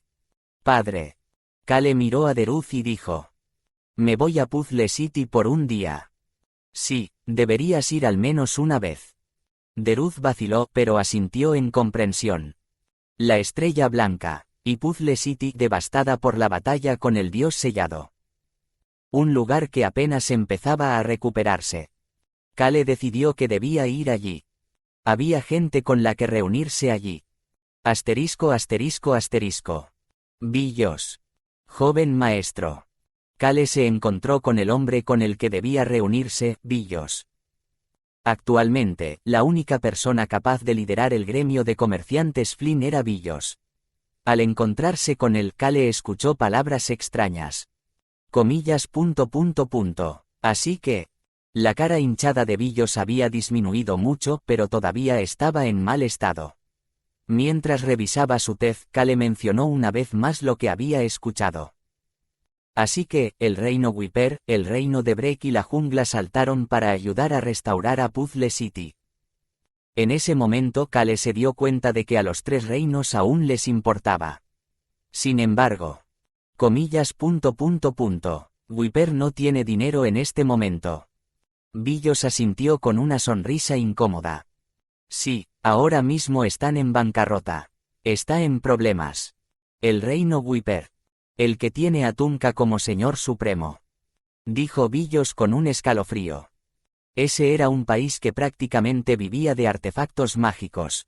Padre. Cale miró a Deruz y dijo: Me voy a Puzzle City por un día. Sí, deberías ir al menos una vez. Deruz vaciló, pero asintió en comprensión. La Estrella Blanca, y Puzzle City devastada por la batalla con el dios sellado. Un lugar que apenas empezaba a recuperarse. Cale decidió que debía ir allí. Había gente con la que reunirse allí. Asterisco asterisco asterisco. Billos. Joven maestro. Cale se encontró con el hombre con el que debía reunirse, Billos. Actualmente, la única persona capaz de liderar el gremio de comerciantes Flynn era Billos. Al encontrarse con él, Cale escuchó palabras extrañas. Comillas. Así que... La cara hinchada de Billos había disminuido mucho, pero todavía estaba en mal estado. Mientras revisaba su tez, Cale mencionó una vez más lo que había escuchado. Así que, el reino Wiper, el reino de Break y la jungla saltaron para ayudar a restaurar a Puzzle City. En ese momento Cale se dio cuenta de que a los tres reinos aún les importaba. Sin embargo, comillas. Wiper no tiene dinero en este momento. Billos asintió con una sonrisa incómoda. Sí, ahora mismo están en bancarrota. Está en problemas. El reino Wiper. El que tiene a Tunka como señor supremo. Dijo Billos con un escalofrío. Ese era un país que prácticamente vivía de artefactos mágicos.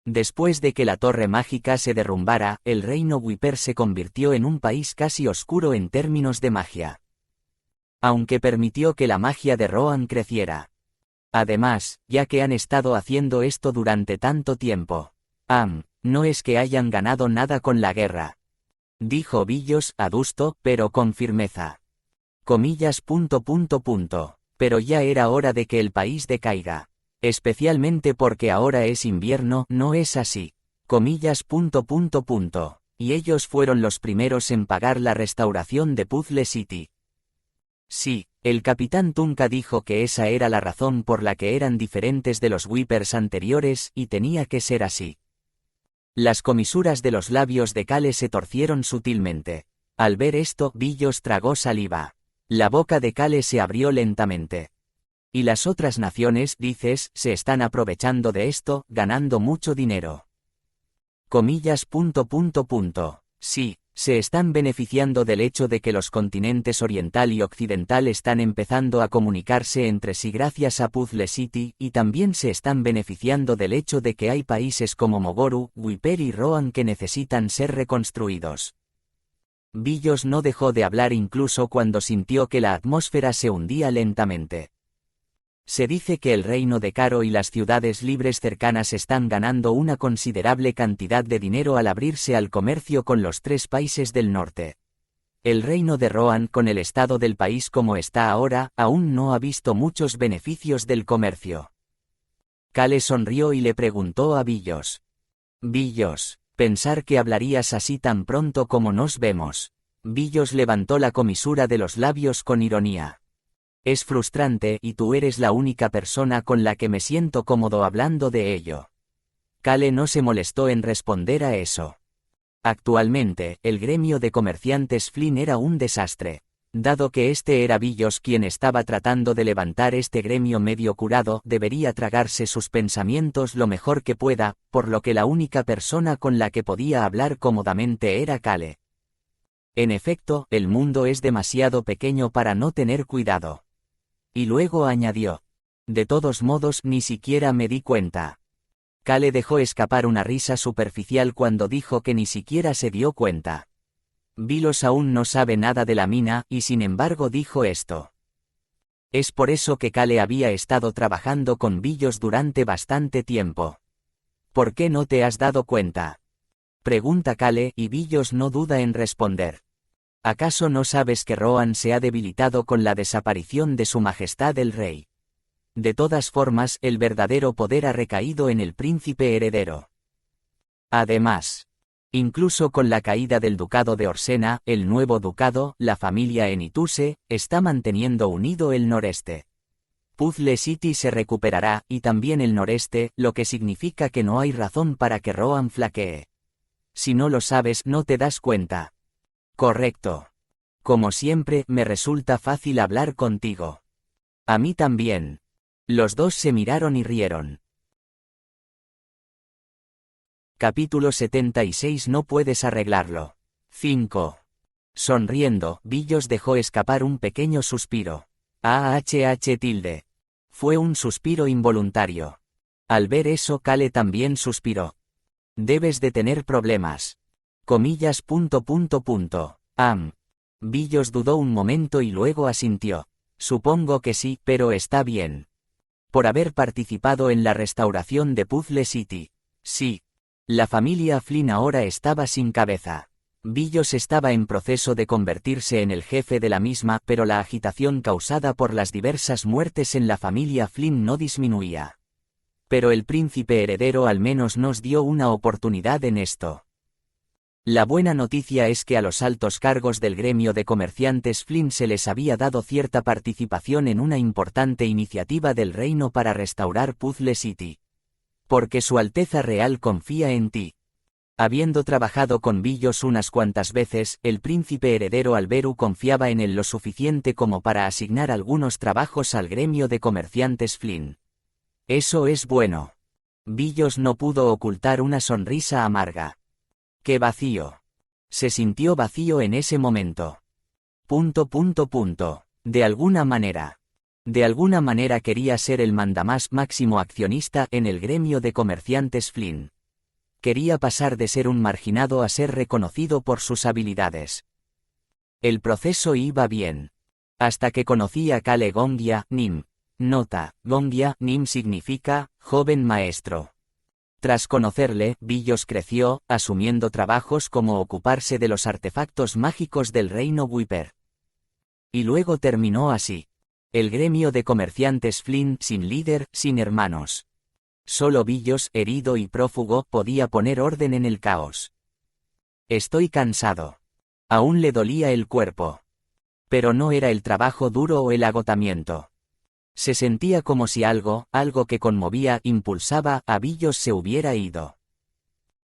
Después de que la torre mágica se derrumbara, el reino Wiper se convirtió en un país casi oscuro en términos de magia. Aunque permitió que la magia de Rohan creciera. Además, ya que han estado haciendo esto durante tanto tiempo. No es que hayan ganado nada con la guerra. Dijo Billos, adusto, pero con firmeza. Comillas. Pero ya era hora de que el país decaiga. Especialmente porque ahora es invierno, ¿no es así? Comillas. Y ellos fueron los primeros en pagar la restauración de Puzzle City. Sí, el capitán Tunka dijo que esa era la razón por la que eran diferentes de los Wipers anteriores, y tenía que ser así. Las comisuras de los labios de Cale se torcieron sutilmente. Al ver esto, Billos tragó saliva. La boca de Cale se abrió lentamente. Y las otras naciones, dices, se están aprovechando de esto, ganando mucho dinero. Comillas. Sí, se están beneficiando del hecho de que los continentes oriental y occidental están empezando a comunicarse entre sí gracias a Puzzle City, y también se están beneficiando del hecho de que hay países como Mogoru, Wiper y Rohan que necesitan ser reconstruidos. Billos no dejó de hablar incluso cuando sintió que la atmósfera se hundía lentamente. Se dice que el reino de Caro y las ciudades libres cercanas están ganando una considerable cantidad de dinero al abrirse al comercio con los tres países del norte. El reino de Rohan, con el estado del país como está ahora, aún no ha visto muchos beneficios del comercio. Cale sonrió y le preguntó a Billos. Billos, pensar que hablarías así tan pronto como nos vemos. Billos levantó la comisura de los labios con ironía. Es frustrante y tú eres la única persona con la que me siento cómodo hablando de ello. Cale no se molestó en responder a eso. Actualmente, el gremio de comerciantes Flynn era un desastre. Dado que este era Billos quien estaba tratando de levantar este gremio medio curado, debería tragarse sus pensamientos lo mejor que pueda, por lo que la única persona con la que podía hablar cómodamente era Cale. En efecto, el mundo es demasiado pequeño para no tener cuidado. Y luego añadió. De todos modos, ni siquiera me di cuenta. Cale dejó escapar una risa superficial cuando dijo que ni siquiera se dio cuenta. Billos aún no sabe nada de la mina, y sin embargo dijo esto. Es por eso que Cale había estado trabajando con Billos durante bastante tiempo. ¿Por qué no te has dado cuenta? Pregunta Cale, y Billos no duda en responder. ¿Acaso no sabes que Rohan se ha debilitado con la desaparición de su majestad el rey? De todas formas, el verdadero poder ha recaído en el príncipe heredero. Además, incluso con la caída del ducado de Orsena, el nuevo ducado, la familia Enituse, está manteniendo unido el noreste. Puzzle City se recuperará, y también el noreste, lo que significa que no hay razón para que Rohan flaquee. Si no lo sabes, no te das cuenta. Correcto. Como siempre, me resulta fácil hablar contigo. A mí también. Los dos se miraron y rieron. Capítulo 76. No puedes arreglarlo. 5. Sonriendo, Billos dejó escapar un pequeño suspiro. Tilde. Fue un suspiro involuntario. Al ver eso, Cale también suspiró. Debes de tener problemas. Comillas. Billos dudó un momento y luego asintió. Supongo que sí, pero está bien. Por haber participado en la restauración de Puzzle City. Sí. La familia Flynn ahora estaba sin cabeza. Billos estaba en proceso de convertirse en el jefe de la misma, pero la agitación causada por las diversas muertes en la familia Flynn no disminuía. Pero el príncipe heredero al menos nos dio una oportunidad en esto. La buena noticia es que a los altos cargos del gremio de comerciantes Flynn se les había dado cierta participación en una importante iniciativa del reino para restaurar Puzzle City. Porque Su Alteza Real confía en ti. Habiendo trabajado con Billos unas cuantas veces, el príncipe heredero Alberu confiaba en él lo suficiente como para asignar algunos trabajos al gremio de comerciantes Flynn. Eso es bueno. Billos no pudo ocultar una sonrisa amarga. ¡Qué vacío! Se sintió vacío en ese momento. De alguna manera quería ser el mandamás máximo accionista en el gremio de comerciantes Flynn. Quería pasar de ser un marginado a ser reconocido por sus habilidades. El proceso iba bien. Hasta que conocí a Kale Gongia Nim. Nota: Gongia Nim significa joven maestro. Tras conocerle, Billos creció, asumiendo trabajos como ocuparse de los artefactos mágicos del reino Wiper. Y luego terminó así. El gremio de comerciantes Flynn sin líder, sin hermanos. Solo Billos, herido y prófugo, podía poner orden en el caos. Estoy cansado. Aún le dolía el cuerpo. Pero no era el trabajo duro o el agotamiento. Se sentía como si algo que conmovía, impulsaba a Billos se hubiera ido.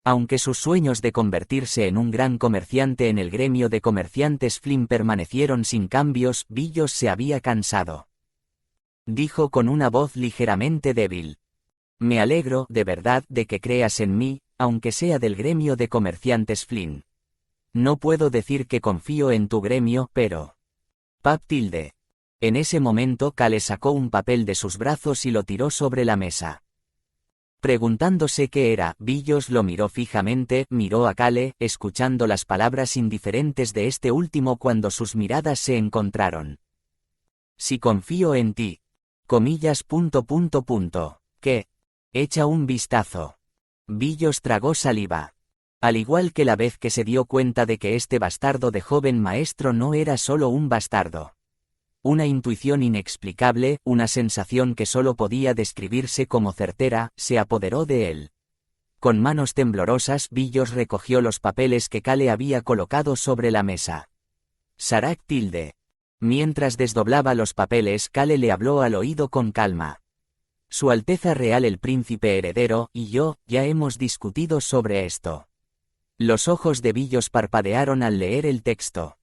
Aunque sus sueños de convertirse en un gran comerciante en el gremio de comerciantes Flynn permanecieron sin cambios, Billos se había cansado. Dijo con una voz ligeramente débil. Me alegro, de verdad, de que creas en mí, aunque sea del gremio de comerciantes Flynn. No puedo decir que confío en tu gremio, pero... En ese momento Kale sacó un papel de sus brazos y lo tiró sobre la mesa. Preguntándose qué era, Billos lo miró fijamente, miró a Kale, escuchando las palabras indiferentes de este último cuando sus miradas se encontraron. Si confío en ti. Comillas. ¿Qué? Echa un vistazo. Billos tragó saliva. Al igual que la vez que se dio cuenta de que este bastardo de joven maestro no era solo un bastardo. Una intuición inexplicable, una sensación que solo podía describirse como certera, se apoderó de él. Con manos temblorosas, Billos recogió los papeles que Kale había colocado sobre la mesa. Sarak tilde. Mientras desdoblaba los papeles, Kale le habló al oído con calma. Su Alteza Real el Príncipe Heredero y yo ya hemos discutido sobre esto. Los ojos de Billos parpadearon al leer el texto.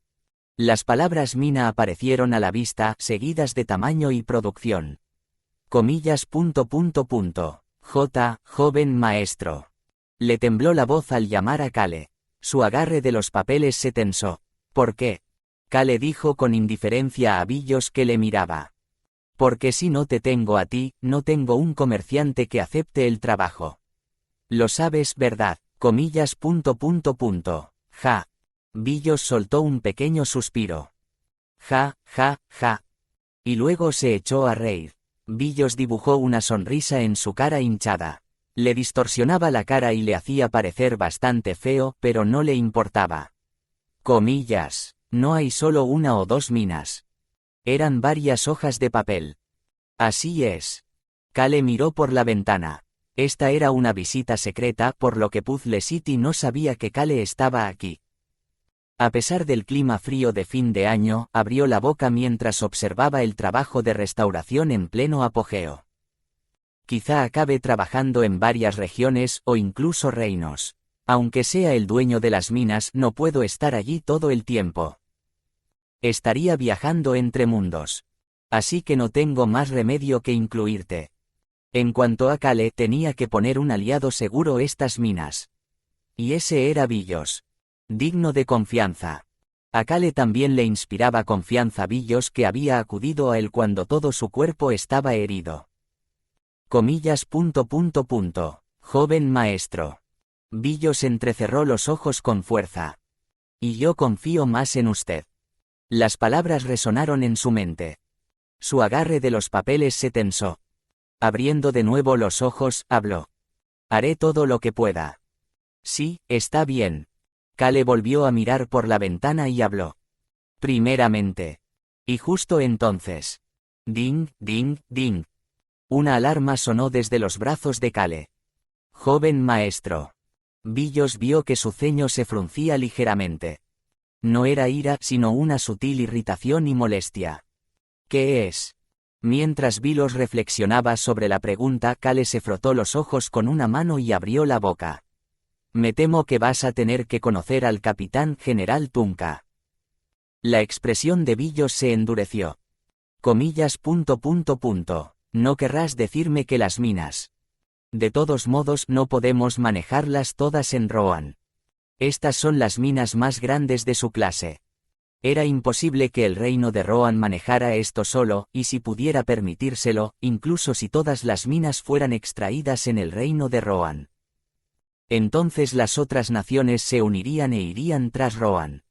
Las palabras mina aparecieron a la vista, seguidas de tamaño y producción. Comillas. Joven maestro. Le tembló la voz al llamar a Kale. Su agarre de los papeles se tensó. ¿Por qué? Kale dijo con indiferencia a Billos que le miraba. Porque si no te tengo a ti, no tengo un comerciante que acepte el trabajo. Lo sabes, ¿verdad? Comillas. Ja. Billos soltó un pequeño suspiro. Ja. Y luego se echó a reír. Billos dibujó una sonrisa en su cara hinchada. Le distorsionaba la cara y le hacía parecer bastante feo, pero no le importaba. Comillas. No hay solo una o dos minas. Eran varias hojas de papel. Así es. Kale miró por la ventana. Esta era una visita secreta, por lo que Puzzle City no sabía que Kale estaba aquí. A pesar del clima frío de fin de año, abrió la boca mientras observaba el trabajo de restauración en pleno apogeo. Quizá acabe trabajando en varias regiones o incluso reinos. Aunque sea el dueño de las minas, no puedo estar allí todo el tiempo. Estaría viajando entre mundos. Así que no tengo más remedio que incluirte. En cuanto a Kale, tenía que poner un aliado seguro estas minas. Y ese era Billos. Digno de confianza. A Kale también le inspiraba confianza Billos, que había acudido a él cuando todo su cuerpo estaba herido. Comillas. Joven maestro. Billos entrecerró los ojos con fuerza. Y yo confío más en usted. Las palabras resonaron en su mente. Su agarre de los papeles se tensó. Abriendo de nuevo los ojos, habló. Haré todo lo que pueda. Sí, está bien. Cale volvió a mirar por la ventana y habló. Primeramente. Y justo entonces. Ding, ding, ding. Una alarma sonó desde los brazos de Cale. Joven maestro. Billos vio que su ceño se fruncía ligeramente. No era ira, sino una sutil irritación y molestia. ¿Qué es? Mientras Billos reflexionaba sobre la pregunta, Cale se frotó los ojos con una mano y abrió la boca. Me temo que vas a tener que conocer al capitán general Tunka. La expresión de Billos se endureció. Comillas. No querrás decirme que las minas. De todos modos, no podemos manejarlas todas en Rohan. Estas son las minas más grandes de su clase. Era imposible que el reino de Rohan manejara esto solo, y si pudiera permitírselo, incluso si todas las minas fueran extraídas en el reino de Rohan. Entonces las otras naciones se unirían e irían tras Rohan.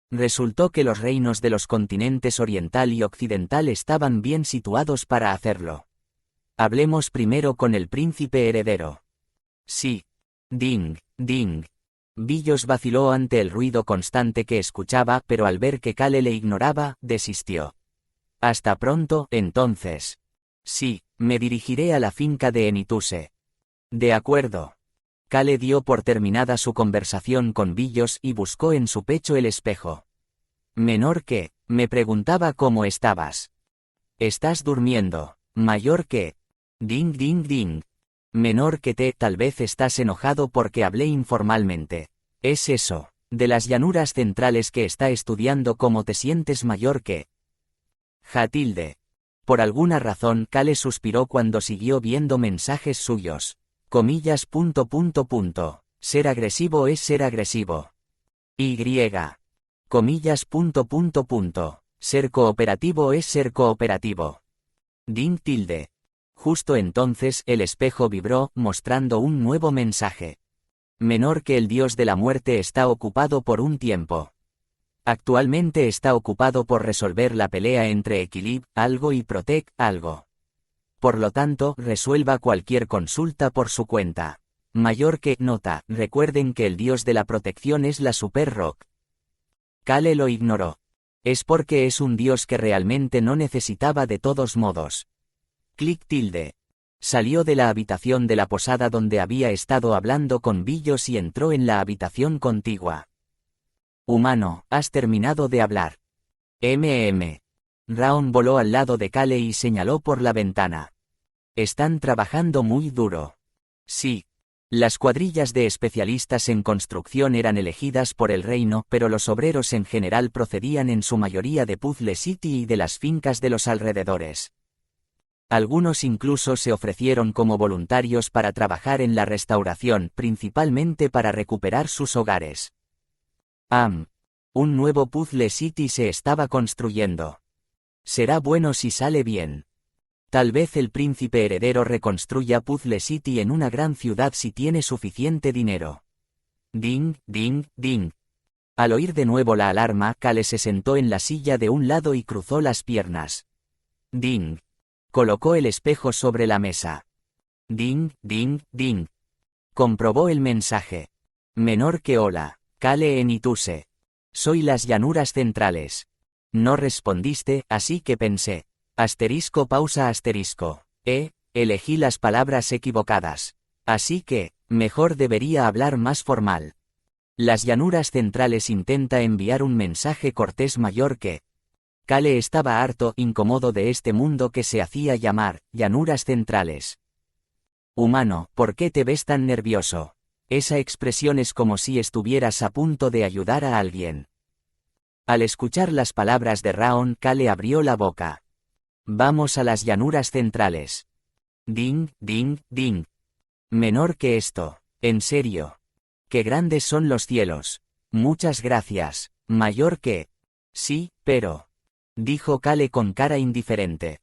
Resultó que los reinos de los continentes oriental y occidental estaban bien situados para hacerlo. Hablemos primero con el príncipe heredero. Sí. Ding, ding. Billos vaciló ante el ruido constante que escuchaba, pero al ver que Cale le ignoraba, desistió. Hasta pronto, entonces. Sí, me dirigiré a la finca de Enituse. De acuerdo. Cale dio por terminada su conversación con Billos y buscó en su pecho el espejo. Menor que, me preguntaba cómo estabas. Estás durmiendo. Mayor que. Ding ding ding. Menor que tal vez estás enojado porque hablé informalmente. Es eso, de las llanuras centrales que está estudiando cómo te sientes mayor que. Jatilde. Por alguna razón Cale suspiró cuando siguió viendo mensajes suyos. Comillas. Ser agresivo es ser agresivo. Y. Comillas. Ser cooperativo es ser cooperativo. Ding tilde. Justo entonces el espejo vibró, mostrando un nuevo mensaje. Menor que el dios de la muerte está ocupado por un tiempo. Actualmente está ocupado por resolver la pelea entre Equilib, algo y Protec, algo. Por lo tanto, resuelva cualquier consulta por su cuenta. Mayor que, nota, recuerden que el dios de la protección es la Super Rock. Cale lo ignoró. Es porque es un dios que realmente no necesitaba de todos modos. Clic tilde. Salió de la habitación de la posada donde había estado hablando con Billos y entró en la habitación contigua. Humano, has terminado de hablar. Raon voló al lado de Cale y señaló por la ventana. Están trabajando muy duro. Sí. Las cuadrillas de especialistas en construcción eran elegidas por el reino, pero los obreros en general procedían en su mayoría de Puzzle City y de las fincas de los alrededores. Algunos incluso se ofrecieron como voluntarios para trabajar en la restauración, principalmente para recuperar sus hogares. Un nuevo Puzzle City se estaba construyendo. Será bueno si sale bien. Tal vez el príncipe heredero reconstruya Puzzle City en una gran ciudad si tiene suficiente dinero. Ding, ding, ding. Al oír de nuevo la alarma, Cale se sentó en la silla de un lado y cruzó las piernas. Ding. Colocó el espejo sobre la mesa. Ding, ding, ding. Comprobó el mensaje. Menor que hola, Cale Enituse. Soy las llanuras centrales. No respondiste, así que pensé. Pausa. Elegí las palabras equivocadas. Así que, mejor debería hablar más formal. Las llanuras centrales intenta enviar un mensaje cortés mayor que. Cale estaba harto, incómodo de este mundo que se hacía llamar, llanuras centrales. Humano, ¿por qué te ves tan nervioso? Esa expresión es como si estuvieras a punto de ayudar a alguien. Al escuchar las palabras de Raon, Cale abrió la boca. Vamos a las llanuras centrales. Ding, ding, ding. Menor que esto, en serio. Qué grandes son los cielos. Muchas gracias. Mayor que. Sí, pero. Dijo Cale con cara indiferente.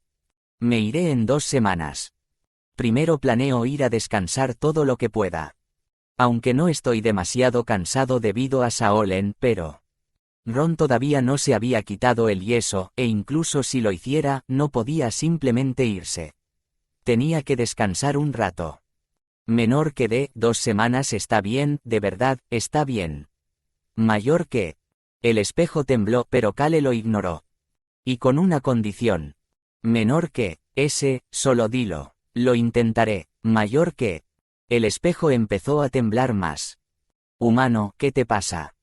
Me iré en 2 semanas. Primero planeo ir a descansar todo lo que pueda. Aunque no estoy demasiado cansado debido a Saolen, pero... Ron todavía no se había quitado el yeso, e incluso si lo hiciera, no podía simplemente irse. Tenía que descansar un rato. Menor que de 2 semanas está bien, de verdad, está bien. Mayor que... El espejo tembló, pero Cale lo ignoró. Y con una condición. Menor que... solo dilo. Lo intentaré. Mayor que... El espejo empezó a temblar más. Humano, ¿qué te pasa?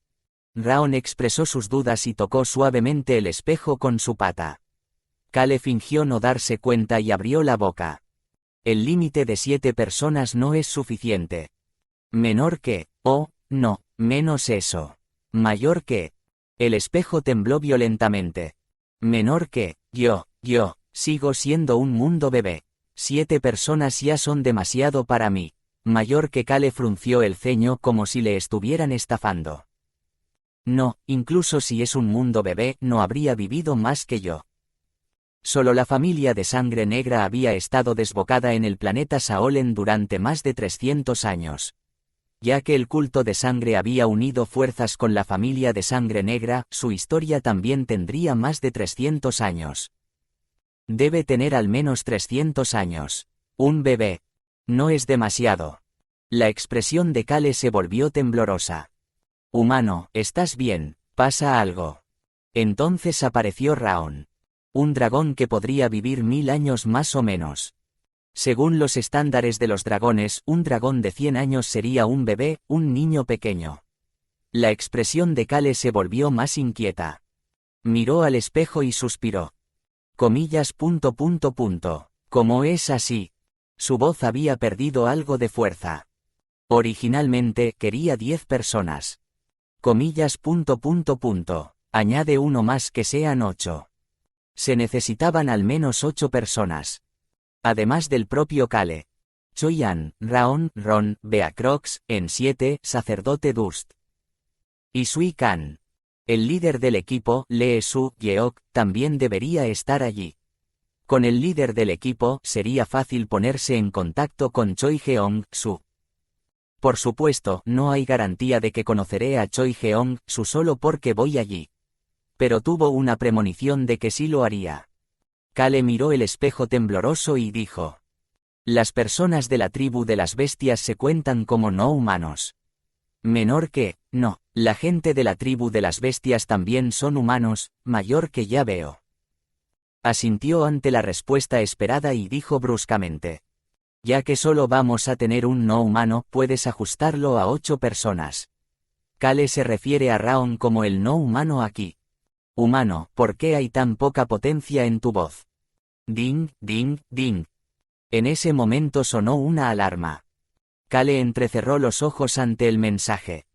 Raon expresó sus dudas y tocó suavemente el espejo con su pata. Cale fingió no darse cuenta y abrió la boca. El límite de 7 personas no es suficiente. Menor que... Oh, no, menos eso. Mayor que... El espejo tembló violentamente. Menor que... Yo, sigo siendo un mundo bebé. 7 personas ya son demasiado para mí. Mayor que Cale frunció el ceño como si le estuvieran estafando. No, incluso si es un mundo bebé, no habría vivido más que yo. Solo la familia de sangre negra había estado desbocada en el planeta Saolen durante más de 300 años. Ya que el culto de sangre había unido fuerzas con la familia de sangre negra, su historia también tendría más de 300 años. Debe tener al menos 300 años. Un bebé. No es demasiado. La expresión de Cale se volvió temblorosa. Humano, ¿estás bien? ¿Pasa algo? Entonces apareció Raon. Un dragón que podría vivir 1000 años más o menos. Según los estándares de los dragones, un dragón de 100 años sería un bebé, un niño pequeño. La expresión de Cale se volvió más inquieta. Miró al espejo y suspiró. Comillas. ¿Cómo es así? Su voz había perdido algo de fuerza. Originalmente, quería 10 personas. Comillas. Añade uno más que sean 8. Se necesitaban al menos 8 personas. Además del propio Cale. Choyan, Raon, Ron, Beacrox, en 7, sacerdote Dust. Y Sui Khan. El líder del equipo, Lee Su Yeok, también debería estar allí. Con el líder del equipo, sería fácil ponerse en contacto con Choi Jeong Su. Por supuesto, no hay garantía de que conoceré a Choi Jeong Su solo porque voy allí. Pero tuvo una premonición de que sí lo haría. Cale miró el espejo tembloroso y dijo. Las personas de la tribu de las bestias se cuentan como no humanos. Menor que, no, la gente de la tribu de las bestias también son humanos, mayor que ya veo. Asintió ante la respuesta esperada y dijo bruscamente. Ya que solo vamos a tener un no humano, puedes ajustarlo a 8 personas. Cale se refiere a Raon como el no humano aquí. Humano, ¿por qué hay tan poca potencia en tu voz? Ding, ding, ding. En ese momento sonó una alarma. Cale entrecerró los ojos ante el mensaje.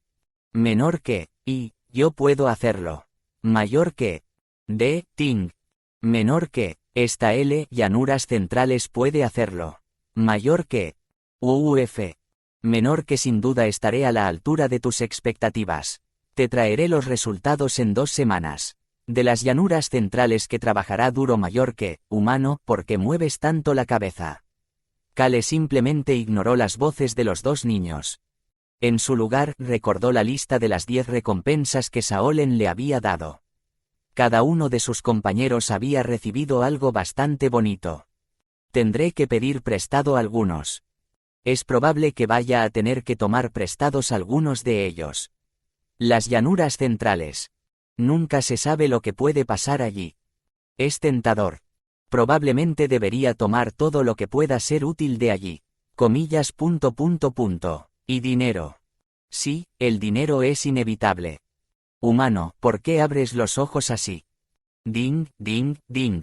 Menor que, y, yo puedo hacerlo. Mayor que, de, ting. Menor que, esta L, llanuras centrales puede hacerlo. Mayor que, UUF. Menor que sin duda estaré a la altura de tus expectativas. Te traeré los resultados en 2 semanas. De las llanuras centrales que trabajará duro mayor que, humano, porque mueves tanto la cabeza. Cale simplemente ignoró las voces de los 2 niños. En su lugar, recordó la lista de las 10 recompensas que Saolen le había dado. Cada uno de sus compañeros había recibido algo bastante bonito. Tendré que pedir prestado algunos. Es probable que vaya a tener que tomar prestados algunos de ellos. Las llanuras centrales. Nunca se sabe lo que puede pasar allí. Es tentador. Probablemente debería tomar todo lo que pueda ser útil de allí. Comillas. Y dinero. Sí, el dinero es inevitable. Humano, ¿por qué abres los ojos así? Ding, ding, ding.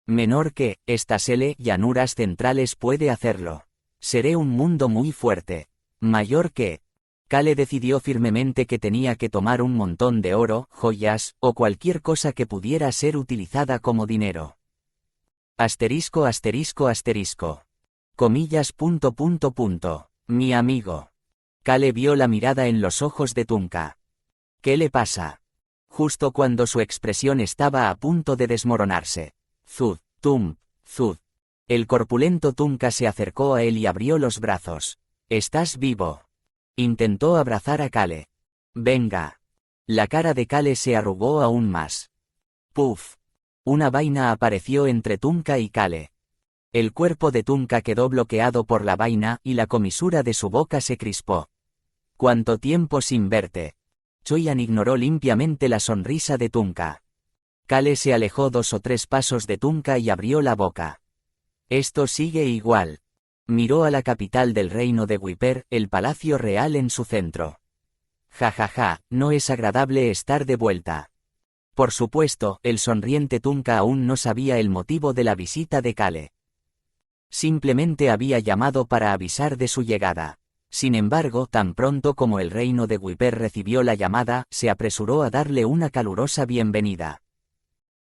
Menor que, estas L llanuras centrales puede hacerlo. Seré un mundo muy fuerte. Mayor que... Cale decidió firmemente que tenía que tomar un montón de oro, joyas, o cualquier cosa que pudiera ser utilizada como dinero. Asterisco. Comillas. Mi amigo. Cale vio la mirada en los ojos de Tunka. ¿Qué le pasa? Justo cuando su expresión estaba a punto de desmoronarse. Zud. El corpulento Tunka se acercó a él y abrió los brazos. ¿Estás vivo? Intentó abrazar a Kale. Venga. La cara de Kale se arrugó aún más. Puff. Una vaina apareció entre Tunka y Kale. El cuerpo de Tunka quedó bloqueado por la vaina y la comisura de su boca se crispó. ¿Cuánto tiempo sin verte? Choyan ignoró limpiamente la sonrisa de Tunka. Kale se alejó 2 o 3 pasos de Tunka y abrió la boca. Esto sigue igual. Miró a la capital del reino de Wiper, el palacio real en su centro. Ja, no es agradable estar de vuelta. Por supuesto, el sonriente Tunka aún no sabía el motivo de la visita de Kale. Simplemente había llamado para avisar de su llegada. Sin embargo, tan pronto como el reino de Wiper recibió la llamada, se apresuró a darle una calurosa bienvenida.